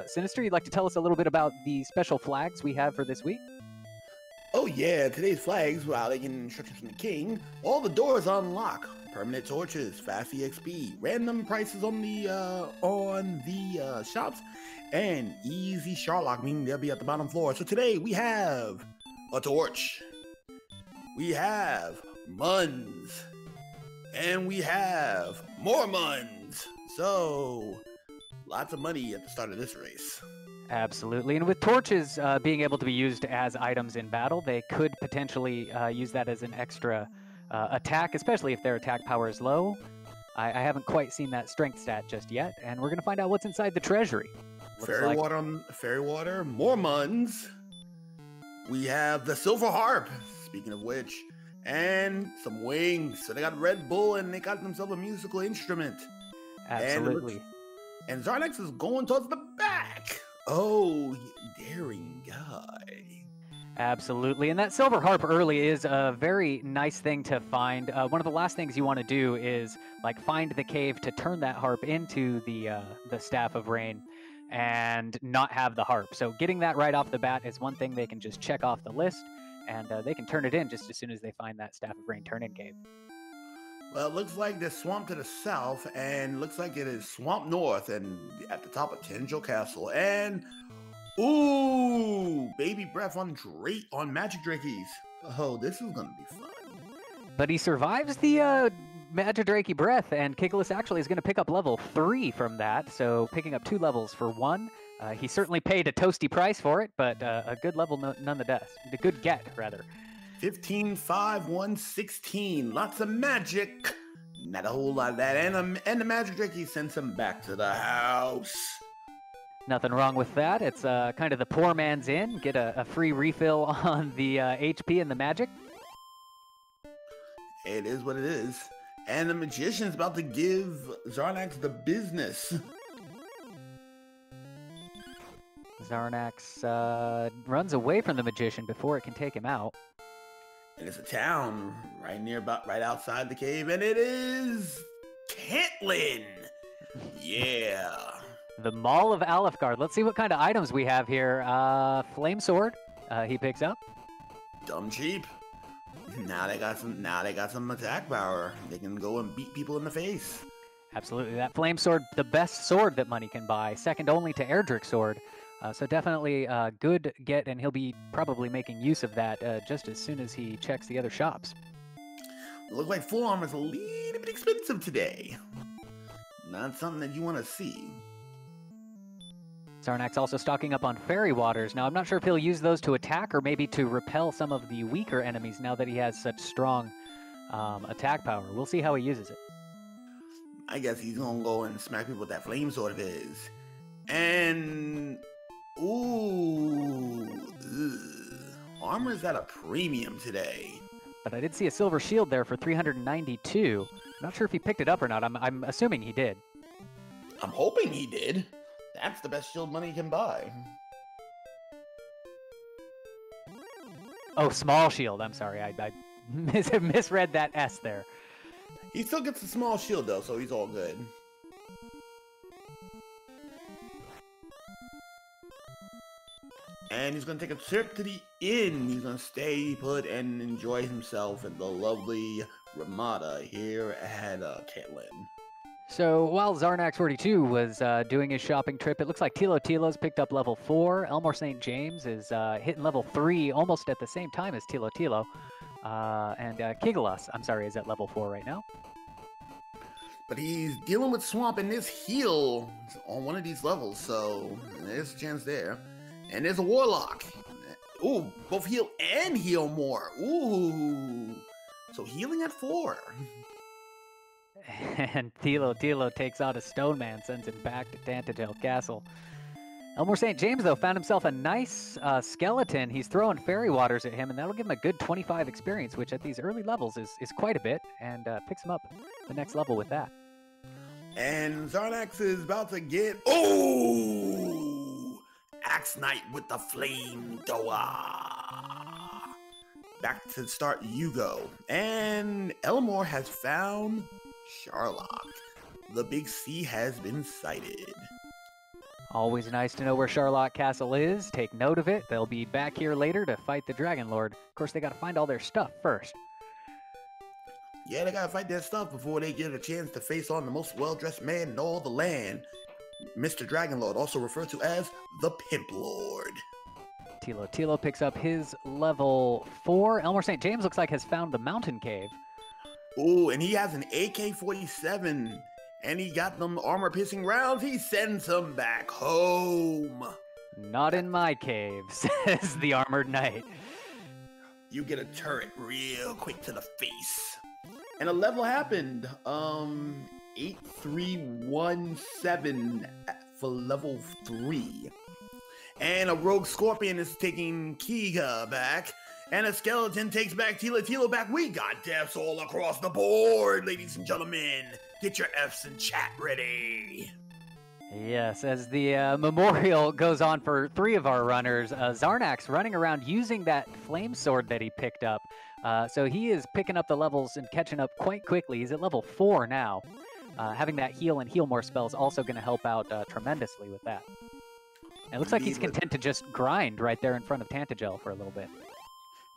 Sinister, you'd like to tell us a little bit about the special flags we have for this week? Oh yeah, today's flags, while they get instructions from the king, all the doors unlock. Permanent torches, fast EXP, random prices on the shops, and easy Sharlock, meaning they'll be at the bottom floor. So today we have a torch, we have Muns, and we have more Muns. So lots of money at the start of this race. Absolutely, and with torches being able to be used as items in battle, they could potentially use that as an extra attack, especially if their attack power is low. I haven't quite seen that strength stat just yet, and we're going to find out what's inside the treasury. Fairy water, more Muns. We have the silver harp, speaking of which, and some wings. So they got Red Bull, and they got themselves a musical instrument. Absolutely. And Zarnax is going towards the back. Oh, daring guy. Absolutely, and that silver harp early is a very nice thing to find. One of the last things you want to do is find the cave to turn that harp into the Staff of Rain and not have the harp. So getting that right off the bat is one thing they can just check off the list, and they can turn it in just as soon as they find that Staff of Rain turn-in cave. Well, it looks like there's swamp to the south, and looks like it is swamp north, and at the top of Tangel Castle. And ooh, baby breath on magic Drakies. Oh, this is gonna be fun. But he survives the magic Drakey breath, and Kiglis actually is going to pick up level 3 from that. So picking up 2 levels for 1. He certainly paid a toasty price for it, but a good level nonetheless. A good get, rather. 15, 5, 1, 16. Lots of magic. Not a whole lot of that. And the magic Drakey sends him back to the house. Nothing wrong with that. It's kind of the poor man's inn. Get a free refill on the HP and the magic. It is what it is. And the magician's about to give Zarnax the business. Zarnax runs away from the magician before it can take him out. And it's a town right outside the cave, and it is Cantlin. Yeah. The Mall of Alefgard. Let's see what kind of items we have here. Flame sword. He picks up. Dumb cheap. Now they got some attack power. They can go and beat people in the face. Absolutely. That flame sword, the best sword that money can buy, second only to Erdrick's sword. So definitely a good get, and he'll be probably making use of that just as soon as he checks the other shops. It looks like full armor is a little bit expensive today. Not something that you want to see. Zarnax also stocking up on fairy waters. Now, I'm not sure if he'll use those to attack or maybe to repel some of the weaker enemies now that he has such strong attack power. We'll see how he uses it. I guess he's going to go and smack people with that flame sword of his. And ooh, armor's at a premium today. But I did see a silver shield there for 392. Not sure if he picked it up or not. I'm assuming he did. I'm hoping he did. That's the best shield money can buy. Oh, small shield. I'm sorry. I misread that S there. He still gets a small shield, though, so he's all good. And he's going to take a trip to the inn. He's going to stay put and enjoy himself in the lovely Ramada here at Cantlin. So while Zarnax 42 was doing his shopping trip, it looks like Tilo's picked up level 4. Elmore St. James is hitting level 3 almost at the same time as Tilo. And Kigalas, I'm sorry, is at level 4 right now. But he's dealing with Swamp and this heal on one of these levels, so there's a chance there. And there's a Warlock. Ooh, both heal and heal more. Ooh. So healing at 4. And Tilo takes out a stone man, sends him back to Tantagel Castle. Elmore St. James, though, found himself a nice skeleton. He's throwing fairy waters at him, and that'll give him a good 25 experience, which at these early levels is quite a bit, and picks him up the next level with that. And Zarnax is about to get... Oh! Axe Knight with the Flame Doa. Back to start Yugo. And Elmore has found Sharlock. The Big C has been sighted. Always nice to know where Charlotte Castle is. Take note of it. They'll be back here later to fight the Dragon Lord. Of course, they got to find all their stuff first. Yeah, they gotta fight their stuff before they get a chance to face on the most well-dressed man in all the land, Mr. Dragon Lord, also referred to as the Pimp Lord. Tilo picks up his level 4. Elmore St. James looks like has found the mountain cave. Ooh, and he has an AK-47, and he got them armor-piercing rounds. He sends them back home. Not in my cave, says the Armored Knight. You get a turret real quick to the face. And a level happened. 8317 for level 3. And a rogue scorpion is taking Kiga back. And a skeleton takes back Tilo back. We got deaths all across the board, ladies and gentlemen. Get your Fs in chat ready. Yes, as the memorial goes on for 3 of our runners, Zarnax running around using that flame sword that he picked up. So he is picking up the levels and catching up quite quickly. He's at level 4 now. Having that heal and heal more spell is also going to help out tremendously with that. And it looks like he's content to just grind right there in front of Tantagel for a little bit.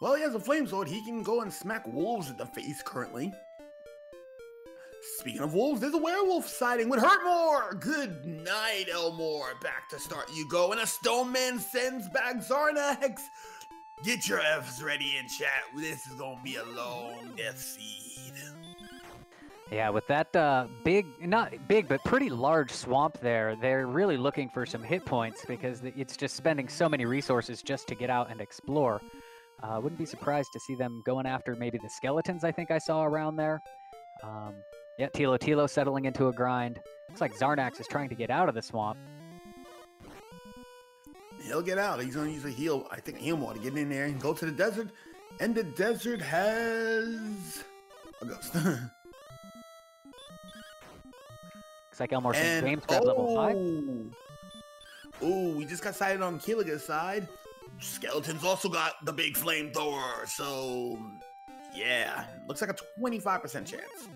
Well, he has a flame sword. He can go and smack wolves in the face currently. Speaking of wolves, there's a werewolf sighting with Hurtmore. Good night, Elmore. Back to start you go. And a stone man sends back Zarnax. Get your Fs ready in chat. This is going to be a long death seed. Yeah, with that big, not big, but pretty large swamp there, they're really looking for some hit points because it's just spending so many resources just to get out and explore. Wouldn't be surprised to see them going after maybe the skeletons I think I saw around there. Yeah, Tilo settling into a grind. Looks like Zarnax is trying to get out of the swamp. He'll get out. He's going to use a heal. I think he'll want to get in there and go to the desert. And the desert has a ghost. Looks like Elmore St. James grabbed level 5. Ooh, we just got sighted on Killiga's side. Skeletons also got the big flamethrower, so yeah, looks like a 25% chance.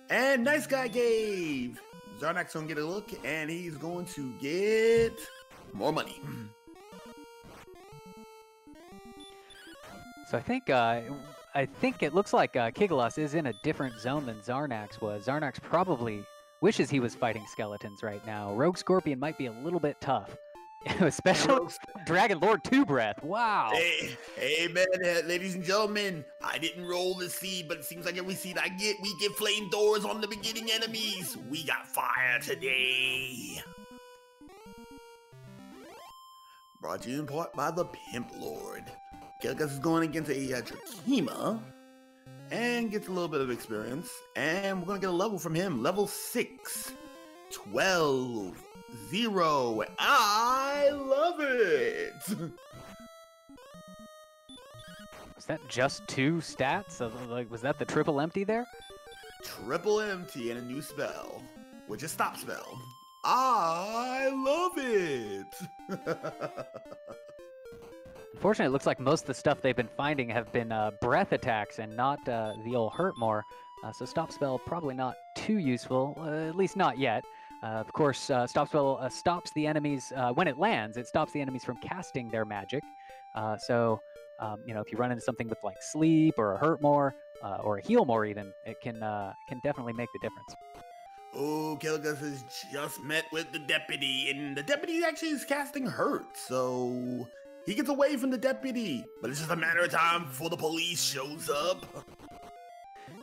And nice guy gave. Zarnax gonna get a look, and he's going to get more money. So I think it looks like Kigalas is in a different zone than Zarnax was. Zarnax probably wishes he was fighting skeletons right now. Rogue Scorpion might be a little bit tough. Especially Dragon Lord 2 Breath. Wow. Hey man, ladies and gentlemen, I didn't roll the seed, but it seems like every seed I get, we get flamethrowers on the beginning enemies. We got fire today. Brought to you in part by the Pimp Lord. Gilgas is going against a Drakima and gets a little bit of experience. And we're going to get a level from him. Level 6. 12. 0. I love it. Was that just 2 stats? Like, was that the triple empty there? Triple empty and a new spell, which is stop spell. I love it. Unfortunately, it looks like most of the stuff they've been finding have been breath attacks and not the old Hurtmore. So stop spell probably not too useful, at least not yet. Of course, stop spell stops the enemies, when it lands, it stops the enemies from casting their magic. So, you know, if you run into something with like sleep or a Hurtmore or a heal more even, it can definitely make the difference. Oh, Kilgus has just met with the deputy, and the deputy actually is casting Hurt, so he gets away from the deputy. But it's just a matter of time before the police shows up.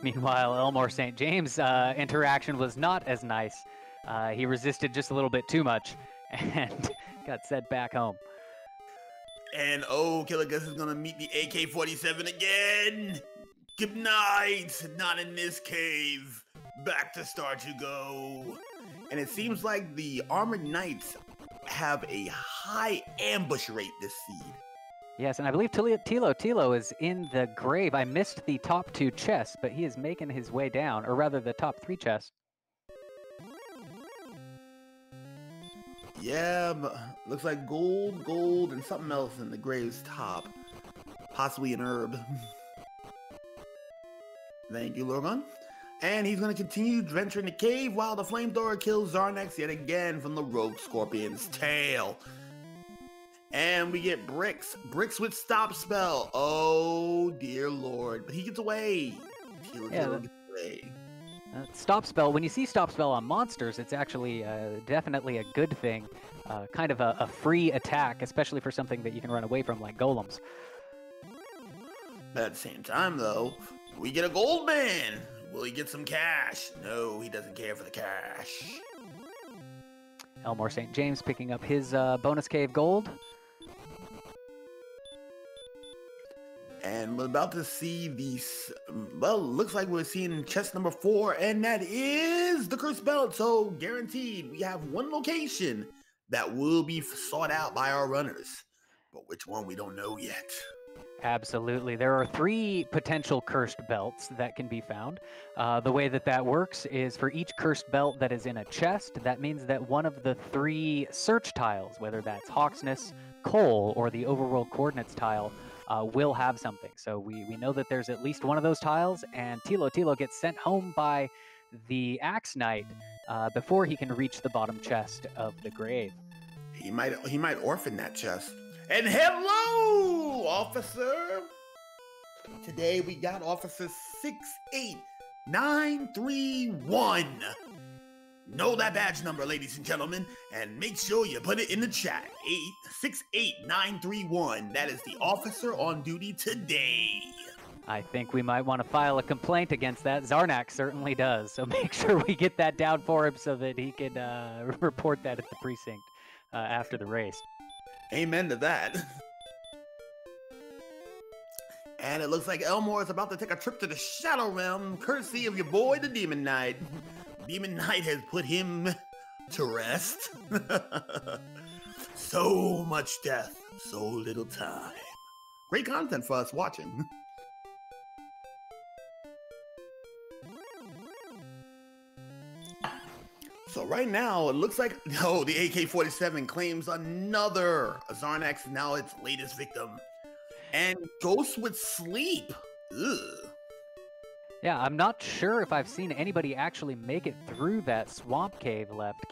Meanwhile, Elmore St. James' interaction was not as nice. He resisted just a little bit too much and got sent back home. And oh, Killigus is gonna meet the AK-47 again. Good night. Not in this cave. Back to start you go. And it seems like the Armored Knights have a high ambush rate this seed. Yes, and I believe Tilo is in the grave. I missed the top 2 chests, but he is making his way down, or rather the top 3 chests. Yeah, looks like gold, and something else in the grave's top. Possibly an herb. Thank you, Lorgon. And he's going to continue venturing the cave while the flamethrower kills Zarnax yet again from the rogue scorpion's tail. And we get Bricks. Bricks with stop spell. Oh, dear Lord. But he gets away. Tilo gets away. Stop spell, when you see stop spell on monsters, it's actually definitely a good thing. Kind of a free attack, especially for something that you can run away from, like golems. But at the same time, though, we get a gold man. Will he get some cash? No, he doesn't care for the cash. Elmore St. James picking up his bonus cave gold. And we're about to see these, well, looks like we're seeing chest number 4, and that is the cursed belt. So guaranteed, we have one location that will be sought out by our runners. But which one, we don't know yet. Absolutely. There are 3 potential cursed belts that can be found. The way that works is for each cursed belt that is in a chest, that means that one of the 3 search tiles, whether that's Hawksness, Coal, or the Overworld Coordinates tile, will have something. So we know that there's at least one of those tiles, and Tilo gets sent home by the Axe Knight before he can reach the bottom chest of the grave. He might orphan that chest. And hello, officer! Today we got Officer 68931. Know that badge number, ladies and gentlemen, and make sure you put it in the chat. 68931. That is the officer on duty today. I think we might want to file a complaint against that. Zarnax certainly does, so make sure we get that down for him so that he can report that at the precinct after the race. Amen to that. And it looks like Elmore is about to take a trip to the Shadow Realm, courtesy of your boy, the Demon Knight. Demon Knight has put him to rest. So much death, so little time. Great content for us watching. So right now, it looks like, oh, the AK-47 claims another Zarnax, now its latest victim. And Ghost with Sleep. Ugh. Yeah, I'm not sure if I've seen anybody actually make it through that swamp cave left.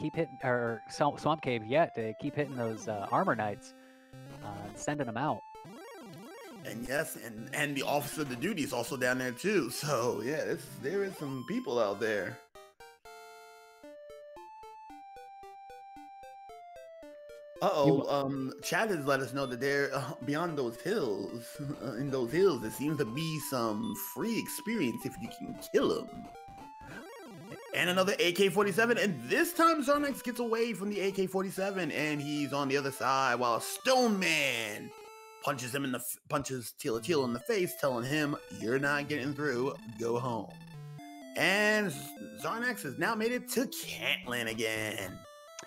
Swamp cave yet to keep hitting those armor knights and sending them out. And yes, and the officer of the duty is also down there too. So yeah, there is some people out there. Chad has let us know that they're beyond those hills. In those hills, there seems to be some free experience if you can kill them. And another AK-47, and this time Zarnax gets away from the AK-47, and he's on the other side while Stone Man punches Tilo in the face, telling him, "You're not getting through. Go home." And Zarnax has now made it to Cantland again.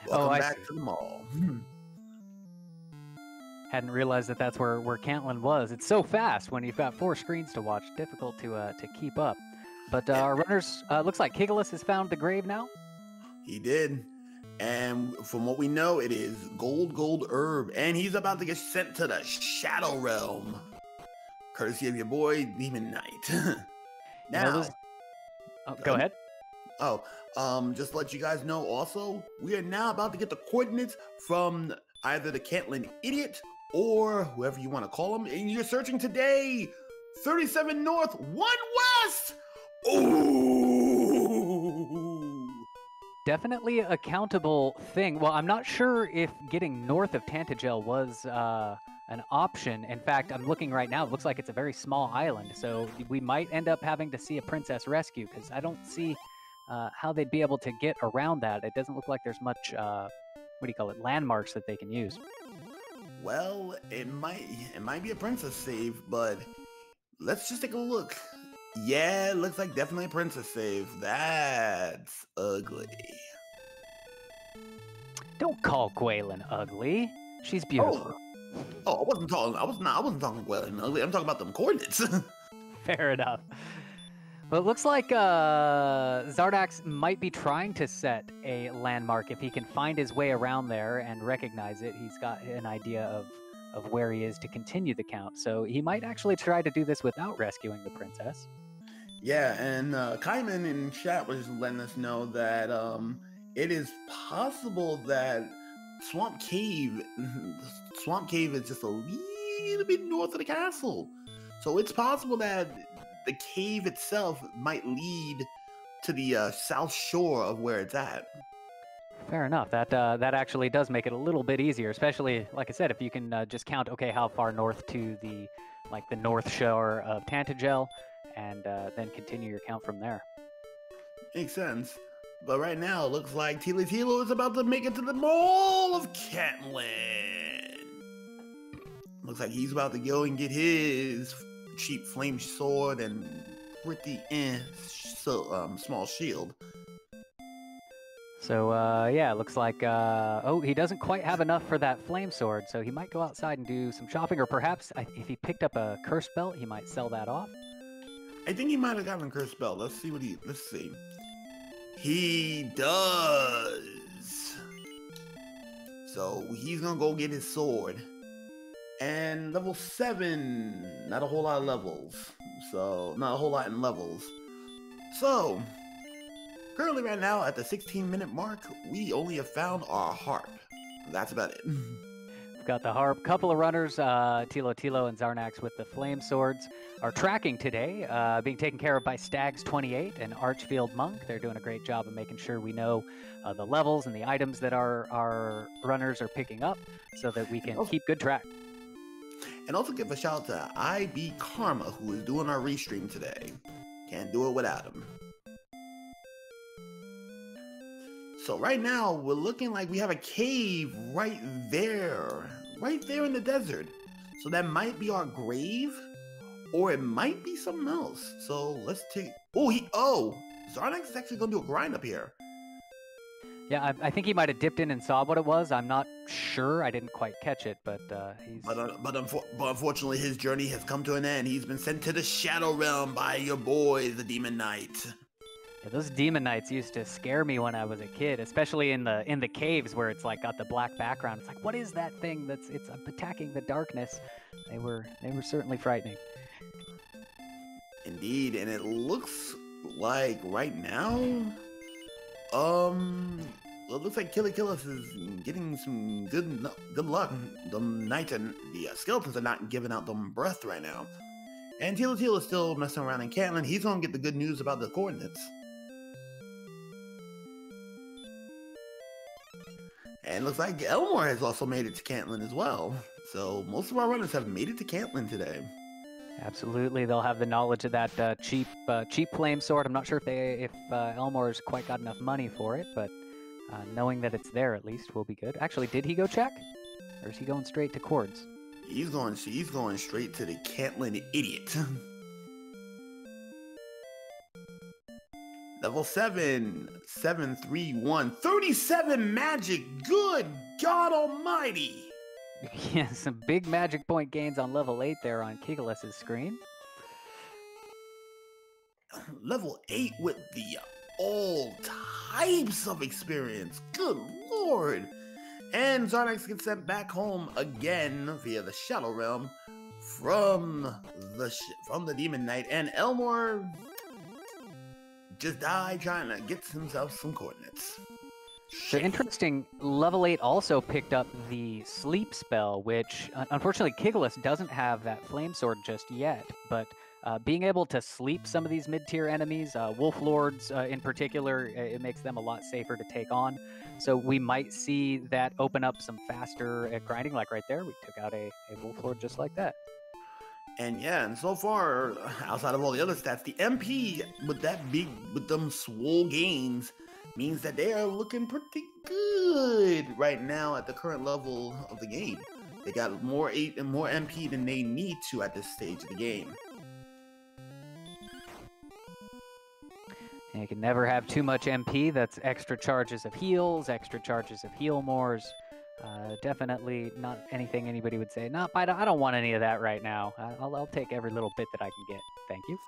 Welcome back to the mall. Hadn't realized that that's where Cantland was. It's so fast when you've got 4 screens to watch. Difficult to keep up. But our runners, looks like Kigalus has found the grave now. He did. And from what we know, it is gold herb. And he's about to get sent to the Shadow Realm. Courtesy of your boy, Demon Knight. Now, go ahead. Just to let you guys know also, we are now about to get the coordinates from either the Cantland Idiot or whoever you want to call him. And you're searching today, 37 North, 1 West. Ooh! Definitely a countable thing. Well, I'm not sure if getting north of Tantagel was an option. In fact, I'm looking right now. It looks like it's a very small island. So we might end up having to see a princess rescue because I don't see how they'd be able to get around that. It doesn't look like there's much, landmarks that they can use. Well, it might be a princess save, but let's just take a look. Yeah, it looks like definitely a princess save. That's ugly. Don't call Gwaelin ugly. She's beautiful. I wasn't talking Gwaelin ugly. I'm talking about them coordinates. Fair enough. Well, it looks like Zarnax might be trying to set a landmark. If he can find his way around there and recognize it, he's got an idea of where he is to continue the count. So he might actually try to do this without rescuing the princess. Yeah, and Kaiman in chat was letting us know that it is possible that Swamp Cave, Swamp Cave is just a little bit north of the castle. So it's possible that the cave itself might lead to the south shore of where it's at. Fair enough. That actually does make it a little bit easier, especially like I said, if you can just count how far north to the north shore of Tantagel, and then continue your count from there. Makes sense. But right now, it looks like Tilo is about to make it to the Mall of Catlin. Looks like he's about to go and get his cheap flame sword and pretty small shield. So yeah, it looks like oh, he doesn't quite have enough for that flame sword, so he might go outside and do some shopping, or perhaps if he picked up a curse belt, he might sell that off. I think he might have gotten a curse belt. Let's see. He does. So he's gonna go get his sword. And level 7, not a whole lot of levels. So, not a whole lot in levels. So, currently right now at the 16-minute mark, we only have found our harp. That's about it. We've got the harp. Couple of runners, Tilo and Zarnax with the flame swords, are tracking today, being taken care of by Stags28 and Archfield Monk. They're doing a great job of making sure we know the levels and the items that our runners are picking up, so that we can keep good track. And also give a shout out to IB Karma, who is doing our restream today. Can't do it without him. So right now, we're looking like we have a cave right there in the desert. So that might be our grave, or it might be something else. So let's take, Zarnax is actually gonna do a grind up here. Yeah, I think he might have dipped in and saw what it was. I'm not sure. I didn't quite catch it, but he's... But unfortunately, his journey has come to an end. He's been sent to the Shadow Realm by your boy, the Demon Knight. Yeah, those Demon Knights used to scare me when I was a kid, especially in the caves where it's like got the black background. It's like, what is that thing it's attacking the darkness? They were certainly frightening. Indeed, and it looks like right now, it looks like Killis is getting some good luck. The knights and the skeletons are not giving out them breath right now. And Tilo is still messing around in Catlin. He's gonna get the good news about the coordinates. And it looks like Elmore has also made it to Catlin as well. So most of our runners have made it to Catlin today. Absolutely, they'll have the knowledge of that cheap flame sword. I'm not sure if Elmore's quite got enough money for it, but knowing that it's there at least will be good. Actually, did he go check, or is he going straight to Cords? He's going straight to the Catlin idiot. Level 7, 731, 37 magic. Good God Almighty! Yeah, some big magic point gains on level 8 there on Kigalus's screen. Level 8 with the all types of experience. Good Lord! And Zarnax gets sent back home again via the Shadow Realm from the Demon Knight, and Elmore just died trying to get himself some coordinates. So interesting, level 8 also picked up the sleep spell, which unfortunately Kigalus doesn't have that flame sword just yet, but being able to sleep some of these mid-tier enemies, Wolf Lords in particular, it makes them a lot safer to take on. So we might see that open up some faster grinding, like right there. We took out a Wolf Lord just like that. And yeah, and so far, outside of all the other stats, the MP with them swole gains means that they are looking pretty good right now at the current level of the game. They got more MP than they need to at this stage of the game. And you can never have too much MP. That's extra charges of heals, extra charges of heal mores. Definitely not anything anybody would say, I don't want any of that right now. I'll take every little bit that I can get. Thank you.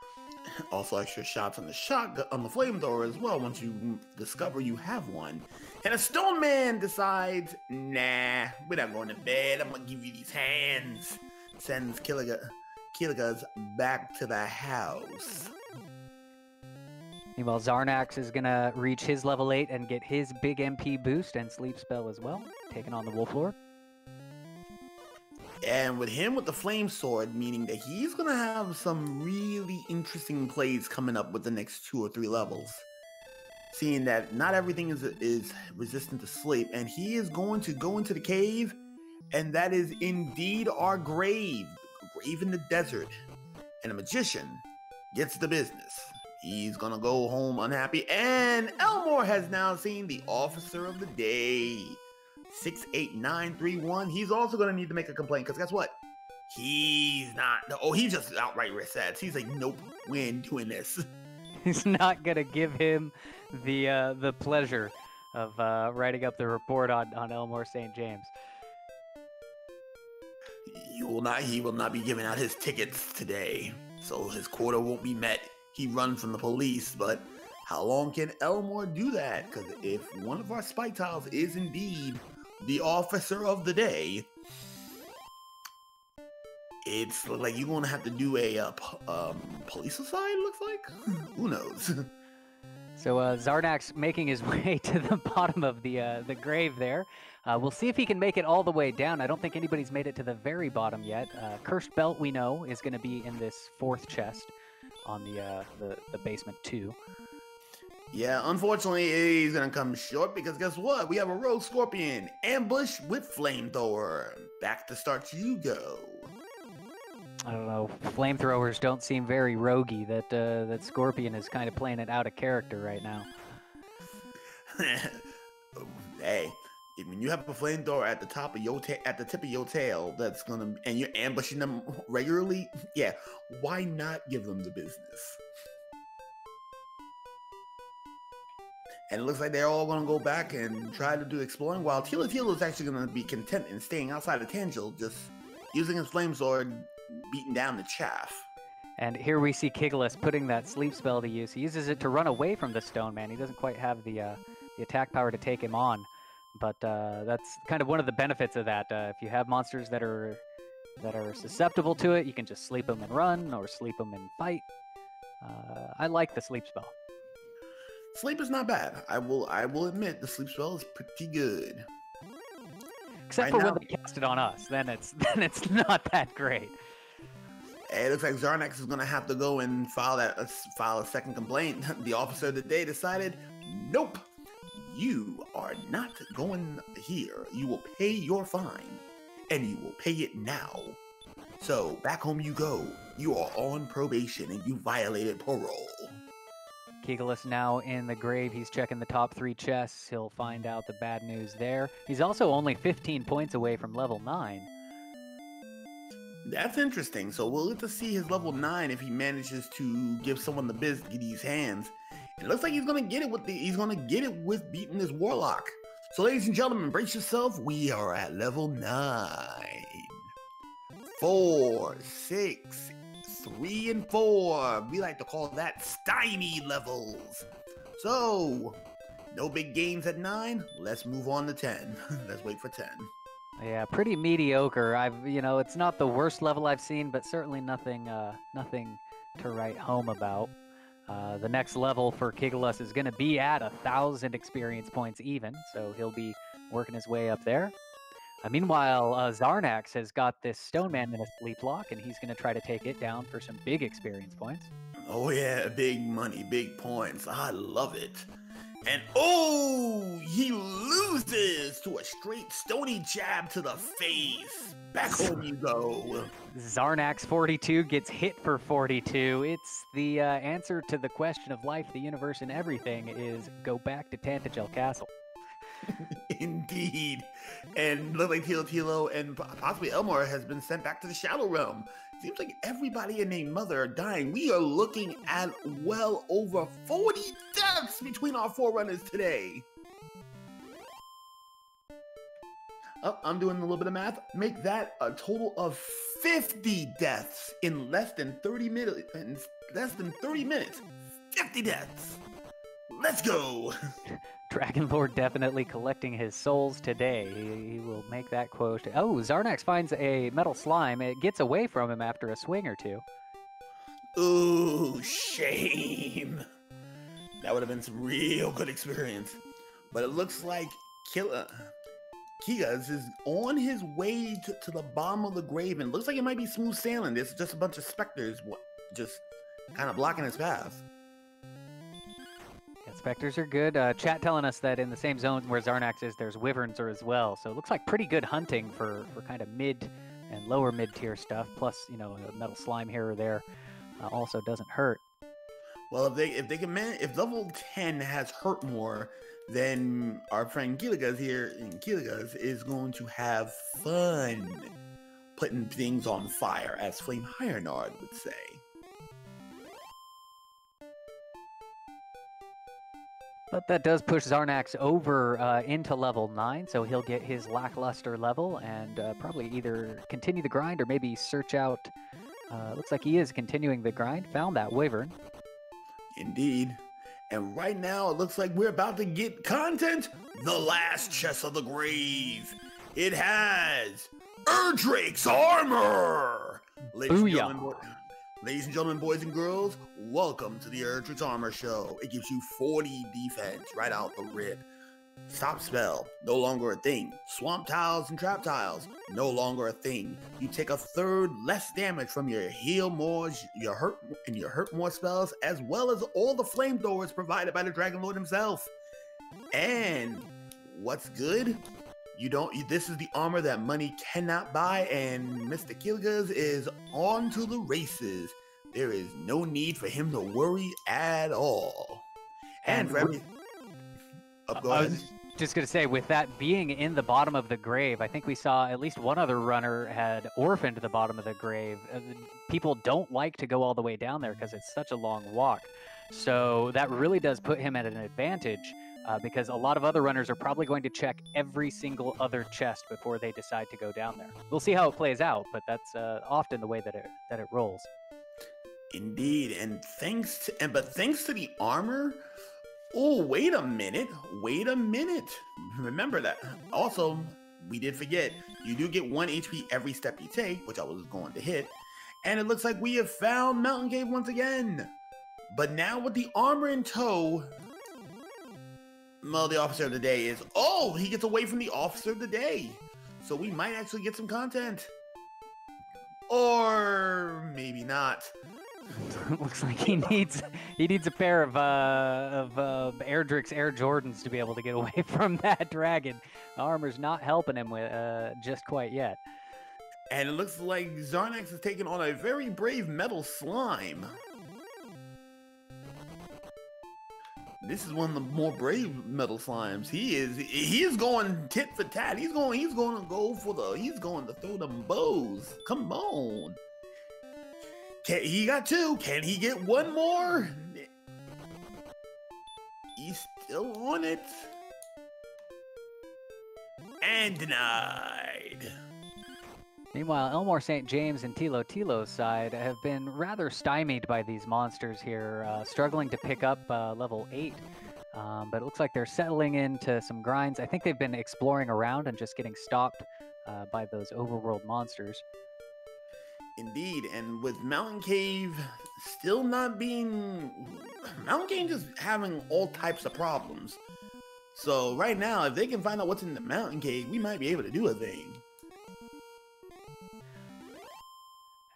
Also extra shots on the shotgun, on the flamethrower as well once you discover you have one. And a stone man decides, nah, we're not going to bed. I'm gonna give you these hands. Sends Killigas back to the house. Meanwhile, Zarnax is going to reach his level 8 and get his big MP boost and sleep spell as well, taking on the Wolf Lord. And with him with the Flame Sword, meaning that he's going to have some really interesting plays coming up with the next 2 or 3 levels. Seeing that not everything is resistant to sleep, and he is going to go into the cave, and that is indeed our grave in the desert. And the magician gets the business. He's gonna go home unhappy, and Elmore has now seen the officer of the day, 68931. He's also gonna need to make a complaint, because guess what? He's not. Oh, he just outright sad. He's like, nope, we ain't doing this. He's not gonna give him the pleasure of writing up the report on Elmore St. James. He will not be giving out his tickets today, so his quota won't be met. He runs from the police, but how long can Elmore do that? Because if one of our spike tiles is indeed the officer of the day, it's like you're going to have to do a police aside, looks like? Who knows? So Zarnax making his way to the bottom of the grave there. We'll see if he can make it all the way down. I don't think anybody's made it to the very bottom yet. Cursed Belt, we know, is going to be in this 4th chest on the basement 2. Yeah, unfortunately, he's going to come short because guess what? We have a Rogue Scorpion. Ambush with Flamethrower. Back to start you go. I don't know. Flamethrowers don't seem very roguey. That Scorpion is kind of playing it out of character right now. Hey, when you have a flamethrower at the top of your at the tip of your tail, and you're ambushing them regularly, yeah, why not give them the business? And it looks like they're all going to go back and try to do exploring, while Tila is actually going to be content in staying outside of Tangel, just using his flame sword, beating down the chaff. And here we see Kiglis putting that sleep spell to use. He uses it to run away from the Stone Man. He doesn't quite have the attack power to take him on, but that's kind of one of the benefits of that. If you have monsters that are susceptible to it, you can just sleep them and run, or sleep them and fight. I like the sleep spell. Sleep is not bad. I will admit the sleep spell is pretty good. Except for when they cast it on us, then it's not that great. It looks like Zarnax is going to have to go and file a second complaint. The officer of the day decided, nope, you are not going here. You will pay your fine, and you will pay it now. So back home you go. You are on probation, and you violated parole. Kiglis now in the grave. He's checking the top 3 chests. He'll find out the bad news there. He's also only 15 points away from level 9. That's interesting. So we'll get to see his level 9 if he manages to give someone the biz to get these hands. And it looks like he's gonna get it with beating this warlock. So ladies and gentlemen, brace yourself. We are at level 9. 4, 6, 3, and 4. We like to call that stymie levels. So, no big gains at 9. Let's move on to 10. Let's wait for 10. Yeah, pretty mediocre. It's not the worst level I've seen, but certainly nothing to write home about. The next level for Kiglis is going to be at 1,000 experience points even, so he'll be working his way up there. Meanwhile, Zarnax has got this Stone Man in a sleep lock, and he's going to try to take it down for some big experience points. Oh yeah, big money, big points. I love it. And oh, he loses to a straight stony jab to the face. Back home you go. Zarnax 42 gets hit for 42. It's the answer to the question of life, the universe, and everything is go back to Tantagel Castle. Indeed. And look like Tilo and possibly Elmore has been sent back to the Shadow Realm. Seems like everybody and their mother are dying. We are looking at well over 40 deaths between our Forerunners today. Oh, I'm doing a little bit of math. Make that a total of 50 deaths in less than 30 minutes. 50 deaths. Let's go. Dragon Lord definitely collecting his souls today. He will make that quote. Oh, Zarnax finds a metal slime. It gets away from him after a swing or two. Ooh, shame. That would have been some real good experience. But it looks like Kigas is on his way to the bottom of the grave, and looks like it might be smooth sailing. There's just a bunch of specters just kind of blocking his path. Yeah, specters are good. Chat telling us that in the same zone where Zarnax is, there's wyverns as well. So it looks like pretty good hunting for kind of mid and lower mid-tier stuff. Plus, you know, a metal slime here or there also doesn't hurt. Well, if level 10 has hurt more, then our friend Gilligas here in Gilligas is going to have fun putting things on fire, as Flame Highnard would say. But that does push Zarnax over into level 9, so he'll get his lackluster level and probably either continue the grind or maybe search out. Looks like he is continuing the grind. Found that wyvern. Indeed. And right now, it looks like we're about to get content. The last chest of the grave. It has Erdrick's armor. Ladies and gentlemen, boys and girls, welcome to the Erdrick's Armor Show. It gives you 40 defense right out the rip. Stop spell, no longer a thing. Swamp tiles and trap tiles, no longer a thing. You take a third less damage from your heal more, your hurt more spells, as well as all the flamethrowers provided by the Dragon Lord himself. And what's good? This is the armor that money cannot buy, and Mr. Kilgaz is on to the races. There is no need for him to worry at all. And for every... go ahead. Just going to say, with that being in the bottom of the grave, I think we saw at least one other runner had orphaned the bottom of the grave. People don't like to go all the way down there because it's such a long walk. So that really does put him at an advantage because a lot of other runners are probably going to check every single other chest before they decide to go down there. We'll see how it plays out, but that's often the way that it rolls. Indeed, and thanks to the armor. Oh, wait a minute. Remember that. Also, we did forget, you do get 1 HP every step you take, which I was going to hit. And it looks like we have found Mountain Cave once again. But now with the armor in tow, well, the officer of the day is, he gets away from the officer of the day. So we might actually get some content. Or maybe not. Looks like he needs a pair of Erdrick's Air Jordans to be able to get away from that dragon. The armor's not helping him with just quite yet. And it looks like Zarnax is taking on a very brave metal slime. This is one of the more brave metal slimes. He is going tit for tat. He's going to throw them bows. Come on. He got 2. Can he get 1 more? He's still on it. And denied. Meanwhile, Elmore St. James and Tilo's side have been rather stymied by these monsters here, struggling to pick up level 8. But it looks like they're settling into some grinds. I think they've been exploring around and just getting stopped by those overworld monsters. Indeed, and with Mountain Cave still not being... Mountain Cave just having all types of problems. So right now, if they can find out what's in the Mountain Cave, we might be able to do a thing.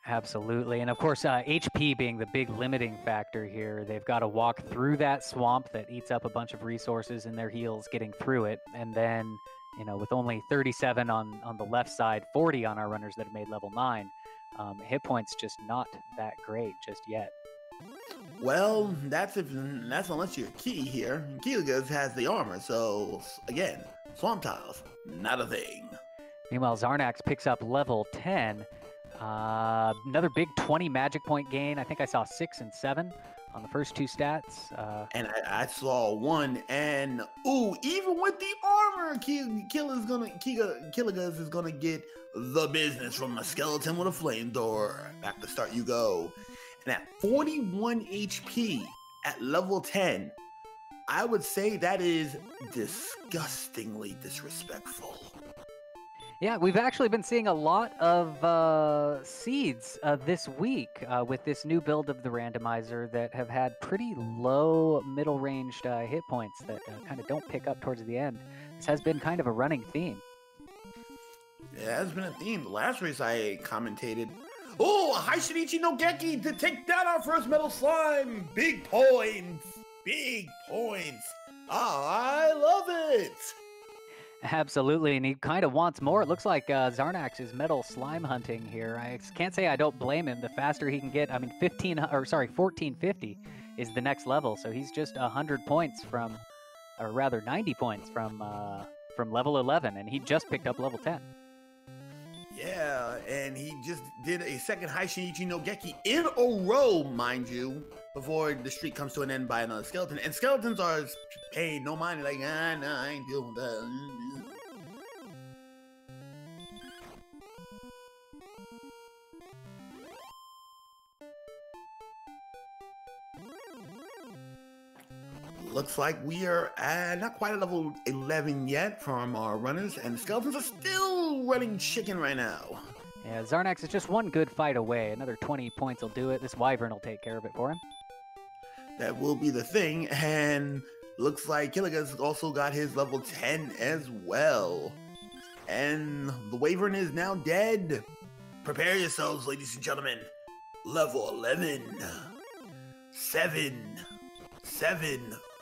Absolutely, and of course, HP being the big limiting factor here. They've got to walk through that swamp that eats up a bunch of resources in their heals getting through it, and then, you know, with only 37 on the left side, 40 on our runners that have made level 9, hit points just not that great just yet. Well, that's unless you're Key here. Keylaguz has the armor, so again, swamp tiles, not a thing. Meanwhile, Zarnax picks up level 10. Another big 20 magic point gain. I think I saw 6 and 7 on the first 2 stats. And I saw 1, and even with the armor, Keylaguz is gonna get the business from a skeleton with a flamethrower. Back to start you go. And at 41 HP at level 10, I would say that is disgustingly disrespectful. Yeah, we've actually been seeing a lot of seeds this week with this new build of the randomizer that have had pretty low middle-ranged hit points that kind of don't pick up towards the end. This has been kind of a running theme. Yeah, it has been a theme. The last race I commentated. Oh, Hi Shinichi no Geki to take down our first metal slime. Big points. Big points. I love it. Absolutely, and he kind of wants more. It looks like Zarnax is metal slime hunting here. I can't say I don't blame him. The faster he can get, I mean, 1450 is the next level, so he's just 100 points from, or rather 90 points from level 11, and he just picked up level 10. Yeah, and he just did a second Hi Shinichi no Geki in a row, mind you, before the streak comes to an end by another skeleton. And skeletons are paid no mind, like, no, I ain't doing that. Looks like we are at not quite at level 11 yet from our runners, and the skeletons are still running chicken right now. Yeah, Zarnax is just one good fight away. Another 20 points will do it. This Wyvern will take care of it for him. That will be the thing, and looks like Killiga's also got his level 10 as well. And the Wyvern is now dead. Prepare yourselves, ladies and gentlemen. Level 11. 7.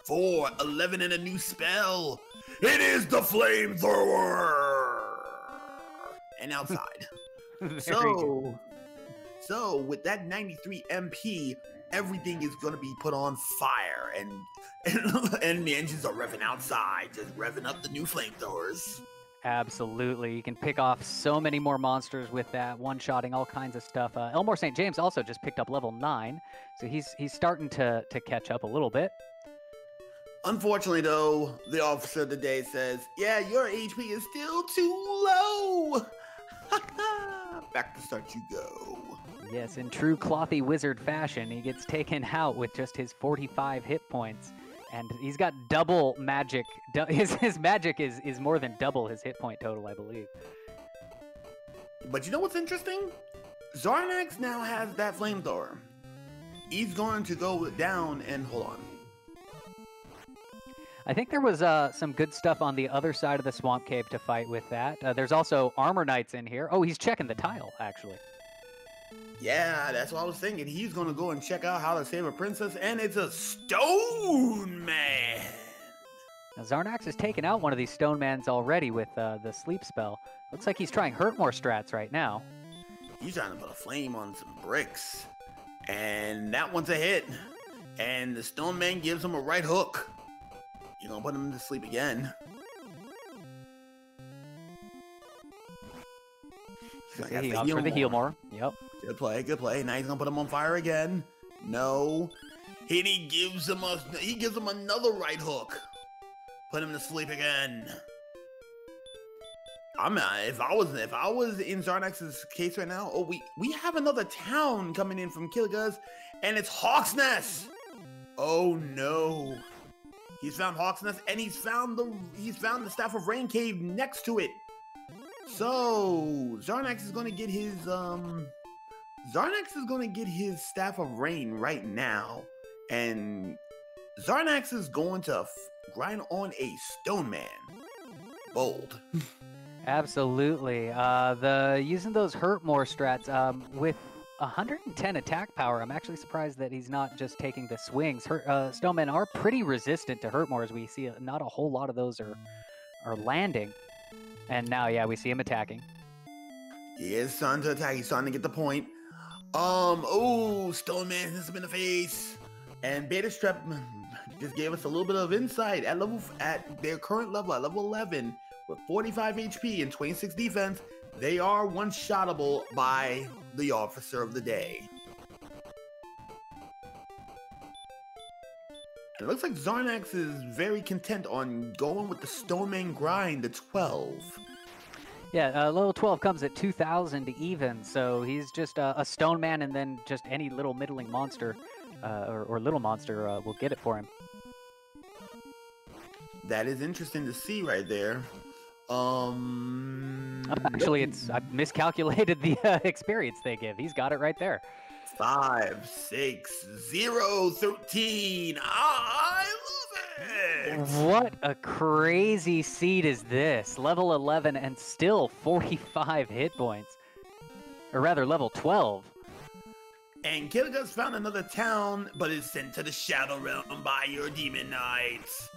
4, 11, and a new spell. It is the Flamethrower! And outside. So with that 93 MP, everything is going to be put on fire, and the engines are revving outside, just revving up the new flamethrowers. Absolutely. You can pick off so many more monsters with that, one-shotting all kinds of stuff. Elmore St. James also just picked up level 9, so he's starting to catch up a little bit. Unfortunately, though, the officer of the day says, yeah, your HP is still too low. Back to start you go. Yes, in true clothy wizard fashion, he gets taken out with just his 45 hit points. And he's got double magic. His magic is more than double his hit point total, I believe. But you know what's interesting? Zarnax now has that flamethrower. He's going to go down and hold on. I think there was some good stuff on the other side of the swamp cave to fight with that. There's also armor knights in here. Oh, he's checking the tile, actually. Yeah, that's what I was thinking. He's going to go and check out how to save a princess, and it's a stone man. Now, Zarnax has taken out one of these stone mans already with the sleep spell. Looks like he's trying Hurtmore strats right now. He's trying to put a flame on some bricks. And that one's a hit. And the stone man gives him a right hook. You're going to put him to sleep again. He opts for the heal more. Yep. Good play, good play. Now he's gonna put him on fire again. No. And he gives him another right hook. Put him to sleep again. If I was in Zarnax's case right now, oh, we have another town coming in from Killigas, and it's Hawk's Nest. Oh no. He's found Hawk's Nest, and he's found the Staff of Rain cave next to it. So Zarnax is gonna get his Staff of Rain right now, and Zarnax is going to grind on a stone man. Bold. Absolutely. Using those Hurtmore strats with 110 attack power, I'm actually surprised that he's not just taking the swings. Stone men are pretty resistant to Hurtmore, as we see not a whole lot of those are landing. And now, yeah, we see him attacking. He is starting to attack. He's starting to get the point. Oh, Stone Man hits him in the face. And Beta Strep just gave us a little bit of insight. At their current level, at level 11, with 45 HP and 26 defense, they are one-shottable by the Officer of the Day. It looks like Zarnax is very content on going with the Stoneman grind to 12. Yeah, level 12 comes at 2,000 even, so he's just a stone man, and then just any little middling monster or little monster will get it for him. That is interesting to see right there. Actually, I've miscalculated the experience they give. He's got it right there. 5, 6, 0, 13. I lose it. What a crazy seed is this? Level 11 and still 45 hit points. Or rather, level 12. And Killigus found another town, but is sent to the Shadow Realm by your Demon Knights.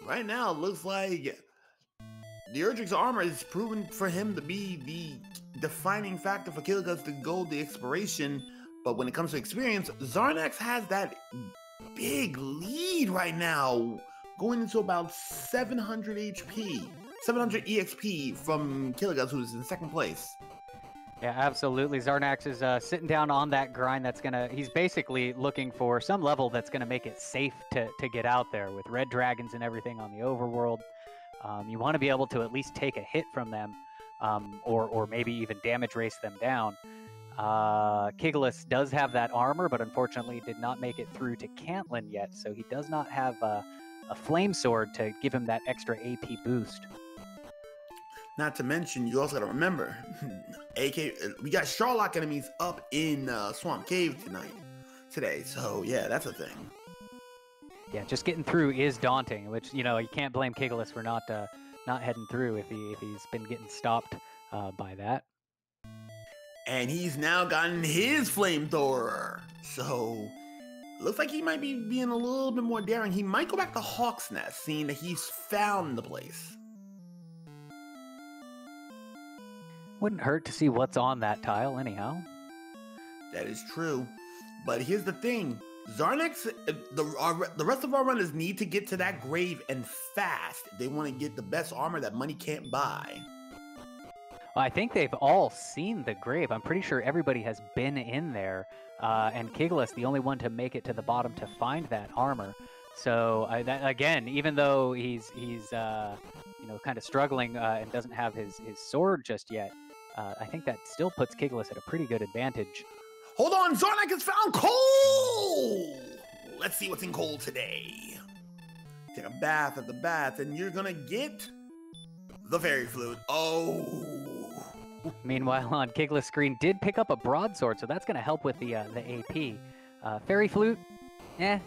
Right now, it looks like the Erdrick's armor is proven for him to be the defining factor for Killigus to go the exploration. But when it comes to experience, Zarnax has that big lead right now, going into about 700 HP, 700 EXP from Killigus, who's in second place. Yeah, absolutely. Zarnax is sitting down on that grind he's basically looking for some level that's gonna make it safe to get out there with red dragons and everything on the overworld. You want to be able to at least take a hit from them, or maybe even damage race them down. Kiglis does have that armor, but unfortunately did not make it through to Cantlin yet, so he does not have a flame sword to give him that extra AP boost. Not to mention, you also got to remember, we got Sharlock enemies up in Swamp Cave today, so yeah, that's a thing. Yeah, just getting through is daunting, which, you can't blame Kiglis for not heading through if he's been getting stopped by that. And he's now gotten his flamethrower, so looks like he might be being a little bit more daring. He might go back to Hawk's Nest, seeing that he's found the place. Wouldn't hurt to see what's on that tile, anyhow. That is true, but here's the thing. Zarnax, the rest of our runners need to get to that grave and fast if they want to get the best armor that money can't buy. Well, I think they've all seen the grave. I'm pretty sure everybody has been in there, and Kiglis, the only one to make it to the bottom to find that armor. So again, even though he's kind of struggling and doesn't have his sword just yet, I think that still puts Kiglis at a pretty good advantage. Hold on, Zarnax has found coal! Let's see what's in coal today. Take a bath at the bath, and you're gonna get the fairy flute. Oh! Meanwhile, on Kiglis' screen, did pick up a broadsword, so that's gonna help with the AP. Fairy flute,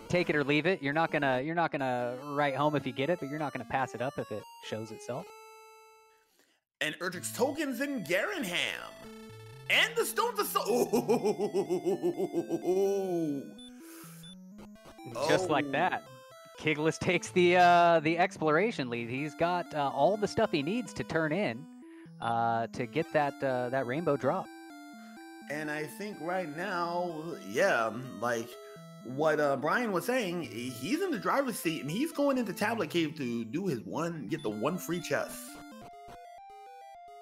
take it or leave it. You're not gonna write home if you get it, but you're not gonna pass it up if it shows itself. And Erdrick's tokens in Garenham. And the Stones of Soul. Just like that. Kiglis takes the exploration lead. He's got all the stuff he needs to turn in to get that rainbow drop. And I think right now, yeah, like what Brian was saying, he's in the driver's seat and he's going into Tablet Cave to do get the one free chest.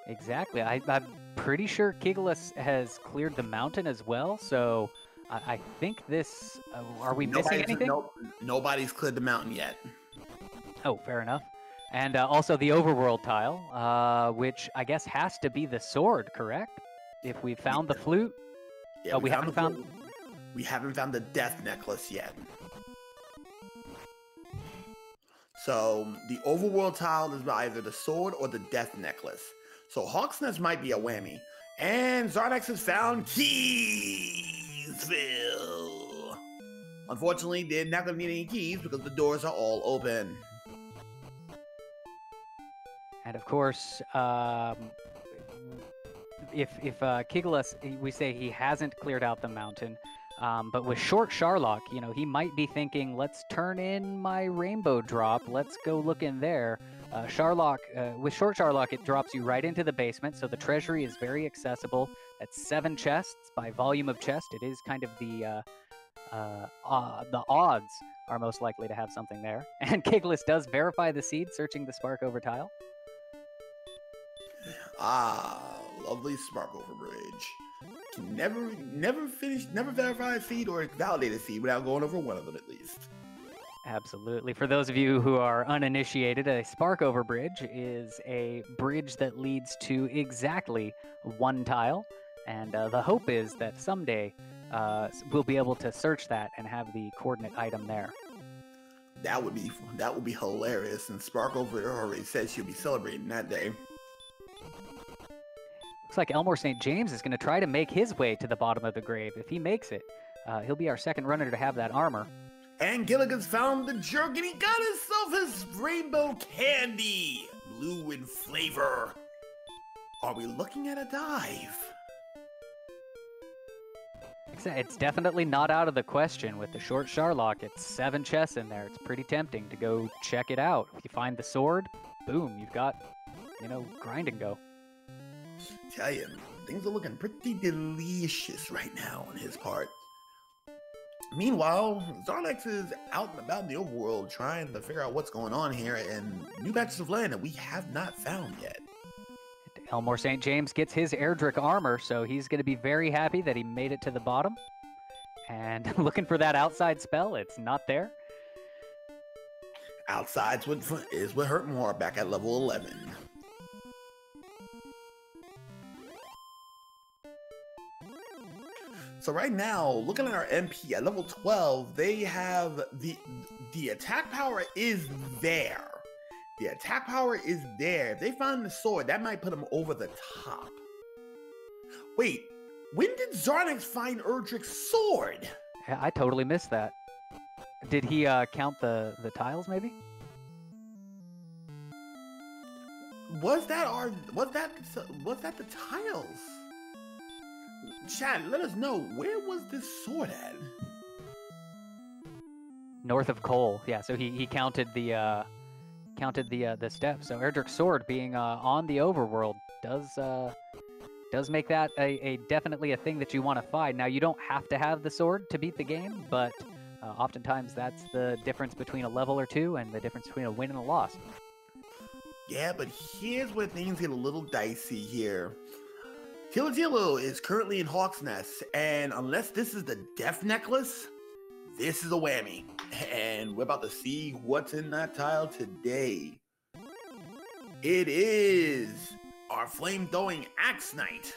Exactly. I'm pretty sure Kiglis has cleared the mountain as well, so I think this... are we missing anything? Nobody's cleared the mountain yet. Oh, fair enough. And also the overworld tile, which I guess has to be the sword, correct? If we found the flute? Yeah, we haven't found... We haven't found the death necklace yet. So the overworld tile is either the sword or the death necklace. So Hawk's Nest might be a whammy. And Zarnax has found Keysville. Unfortunately, they're not going to need any keys because the doors are all open. And of course, if Kiglis, we say he hasn't cleared out the mountain, but with Short Sharlock, he might be thinking, let's turn in my rainbow drop. Let's go look in there. With Short Sharlock, it drops you right into the basement, so the treasury is very accessible. That's 7 chests by volume of chest. It is kind of the odds are most likely to have something there. And Kiglis does verify the seed, searching the Spark Over tile. Ah, lovely Spark Over Bridge. Can never verify a seed or validate a seed without going over one of them at least. Absolutely. For those of you who are uninitiated, a Spark Over Bridge is a bridge that leads to exactly 1 tile, and the hope is that someday we'll be able to search that and have the coordinate item there. That would be hilarious. And Spark over there already said she'll be celebrating that day. Looks like Elmore St. James is going to try to make his way to the bottom of the grave. If he makes it, he'll be our second runner to have that armor. And Gilligan's found the jerk, and he got himself his rainbow candy, blue in flavor. Are we looking at a dive? It's definitely not out of the question with the short Charlock. It's 7 chests in there. It's pretty tempting to go check it out. If you find the sword, boom, you've got, grind and go. Tell you, things are looking pretty delicious right now on his part. Meanwhile, Zarnex is out and about in the overworld trying to figure out what's going on here and new patches of land that we have not found yet. Elmore St. James gets his Erdrick armor, so he's going to be very happy that he made it to the bottom. And looking for that outside spell, it's not there. Outside is what hurt more back at level 11. So right now, looking at our MP at level 12, they have the attack power is there. The attack power is there. If they find the sword, that might put them over the top. Wait, when did Zarnex find Erdrick's sword? I totally missed that. Did he count the tiles, maybe? Was that the tiles? Chat, let us know, where was this sword at? North of Cole. Yeah, so he counted the steps. So Erdrick's sword being on the overworld does make that a definitely a thing that you want to find. Now, you don't have to have the sword to beat the game, but oftentimes that's the difference between a level or two and the difference between a win and a loss. Yeah, but here's where things get a little dicey here. Tilo is currently in Hawk's Nest, and unless this is the Death Necklace, this is a whammy. And we're about to see what's in that tile today. It is our flame-throwing Axe Knight.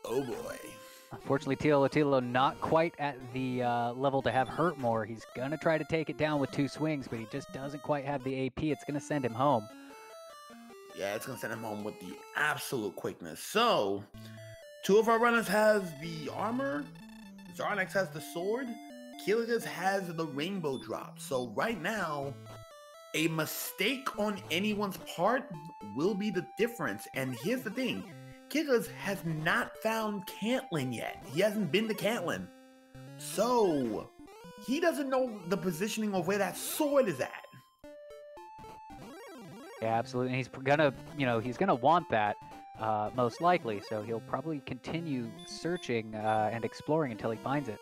Oh boy. Unfortunately, Tilo not quite at the level to have hurt more. He's going to try to take it down with 2 swings, but he just doesn't quite have the AP. It's going to send him home. Yeah, it's going to send him home with the absolute quickness. So, 2 of our runners has the armor. Zarnex has the sword. Killigas has the rainbow drop. So right now, a mistake on anyone's part will be the difference. And here's the thing. Killigas has not found Cantlin yet. He hasn't been to Cantlin. So, he doesn't know the positioning of where that sword is at. Yeah, absolutely. And he's gonna, he's gonna want that most likely. So he'll probably continue searching and exploring until he finds it.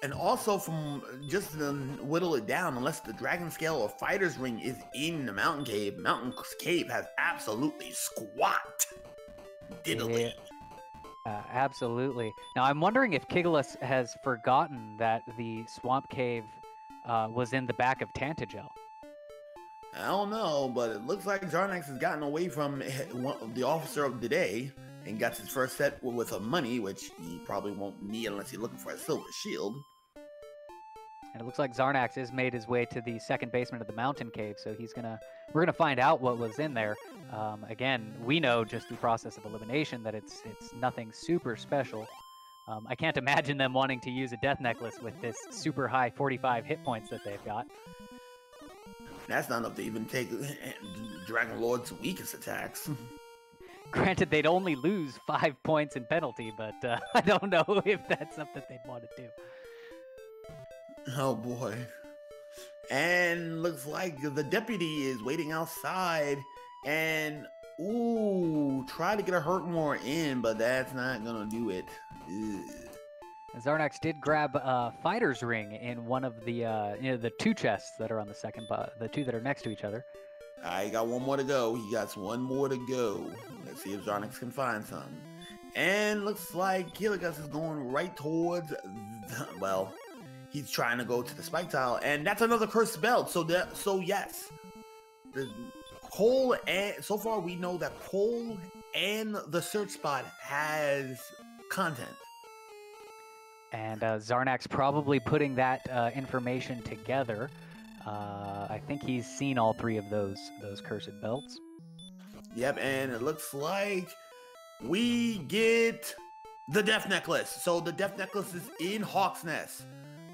And also, from just to whittle it down, unless the Dragon Scale or Fighter's Ring is in the Mountain Cave has absolutely squat diddly. Yeah, absolutely. Now, I'm wondering if Kigalus has forgotten that the Swamp Cave was in the back of Tantagel. I don't know, but it looks like Zarnex has gotten away from the officer of the day and got his first set with some money, which he probably won't need unless he's looking for a silver shield. And it looks like Zarnax has made his way to the second basement of the mountain cave, so we're gonna find out what was in there. Again, we know just through process of elimination that it's nothing super special. I can't imagine them wanting to use a death necklace with this super high 45 hit points that they've got. That's not enough to even take Dragon Lord's weakest attacks. Granted, they'd only lose 5 points in penalty, but I don't know if that's something they'd want to do. Oh boy. And looks like the deputy is waiting outside and, try to get a hurt more in, but that's not gonna do it. Ugh. Zarnax did grab a fighter's ring in one of the the 2 chests that are on the second, the 2 that are next to each other. I got one more to go. He got one more to go. Let's see if Zarnex can find some. And looks like Killigas is going right towards, he's trying to go to the spike tile, and that's another cursed belt. So yes, the Cole, and so far we know that Cole and the search spot has content. And Zarnax probably putting that information together. I think he's seen all 3 of those cursed belts. Yep, and it looks like we get the Death Necklace. So the Death Necklace is in Hawk's Nest.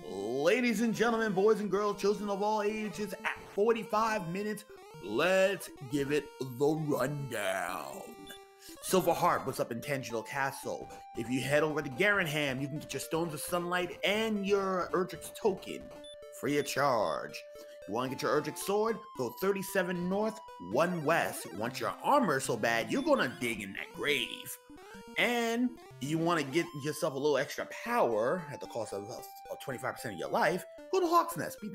Ladies and gentlemen, boys and girls, children of all ages, at 45 minutes, let's give it the rundown. Silver Heart was up in Tangential Castle. If you head over to Garanham, you can get your Stones of Sunlight and your Erdrick's token free of charge. You want to get your Erdrick sword? Go 37 north, 1 west. Want your armor so bad, you're going to dig in that grave. And you want to get yourself a little extra power at the cost of 25% of your life, go to Hawk's Nest, beat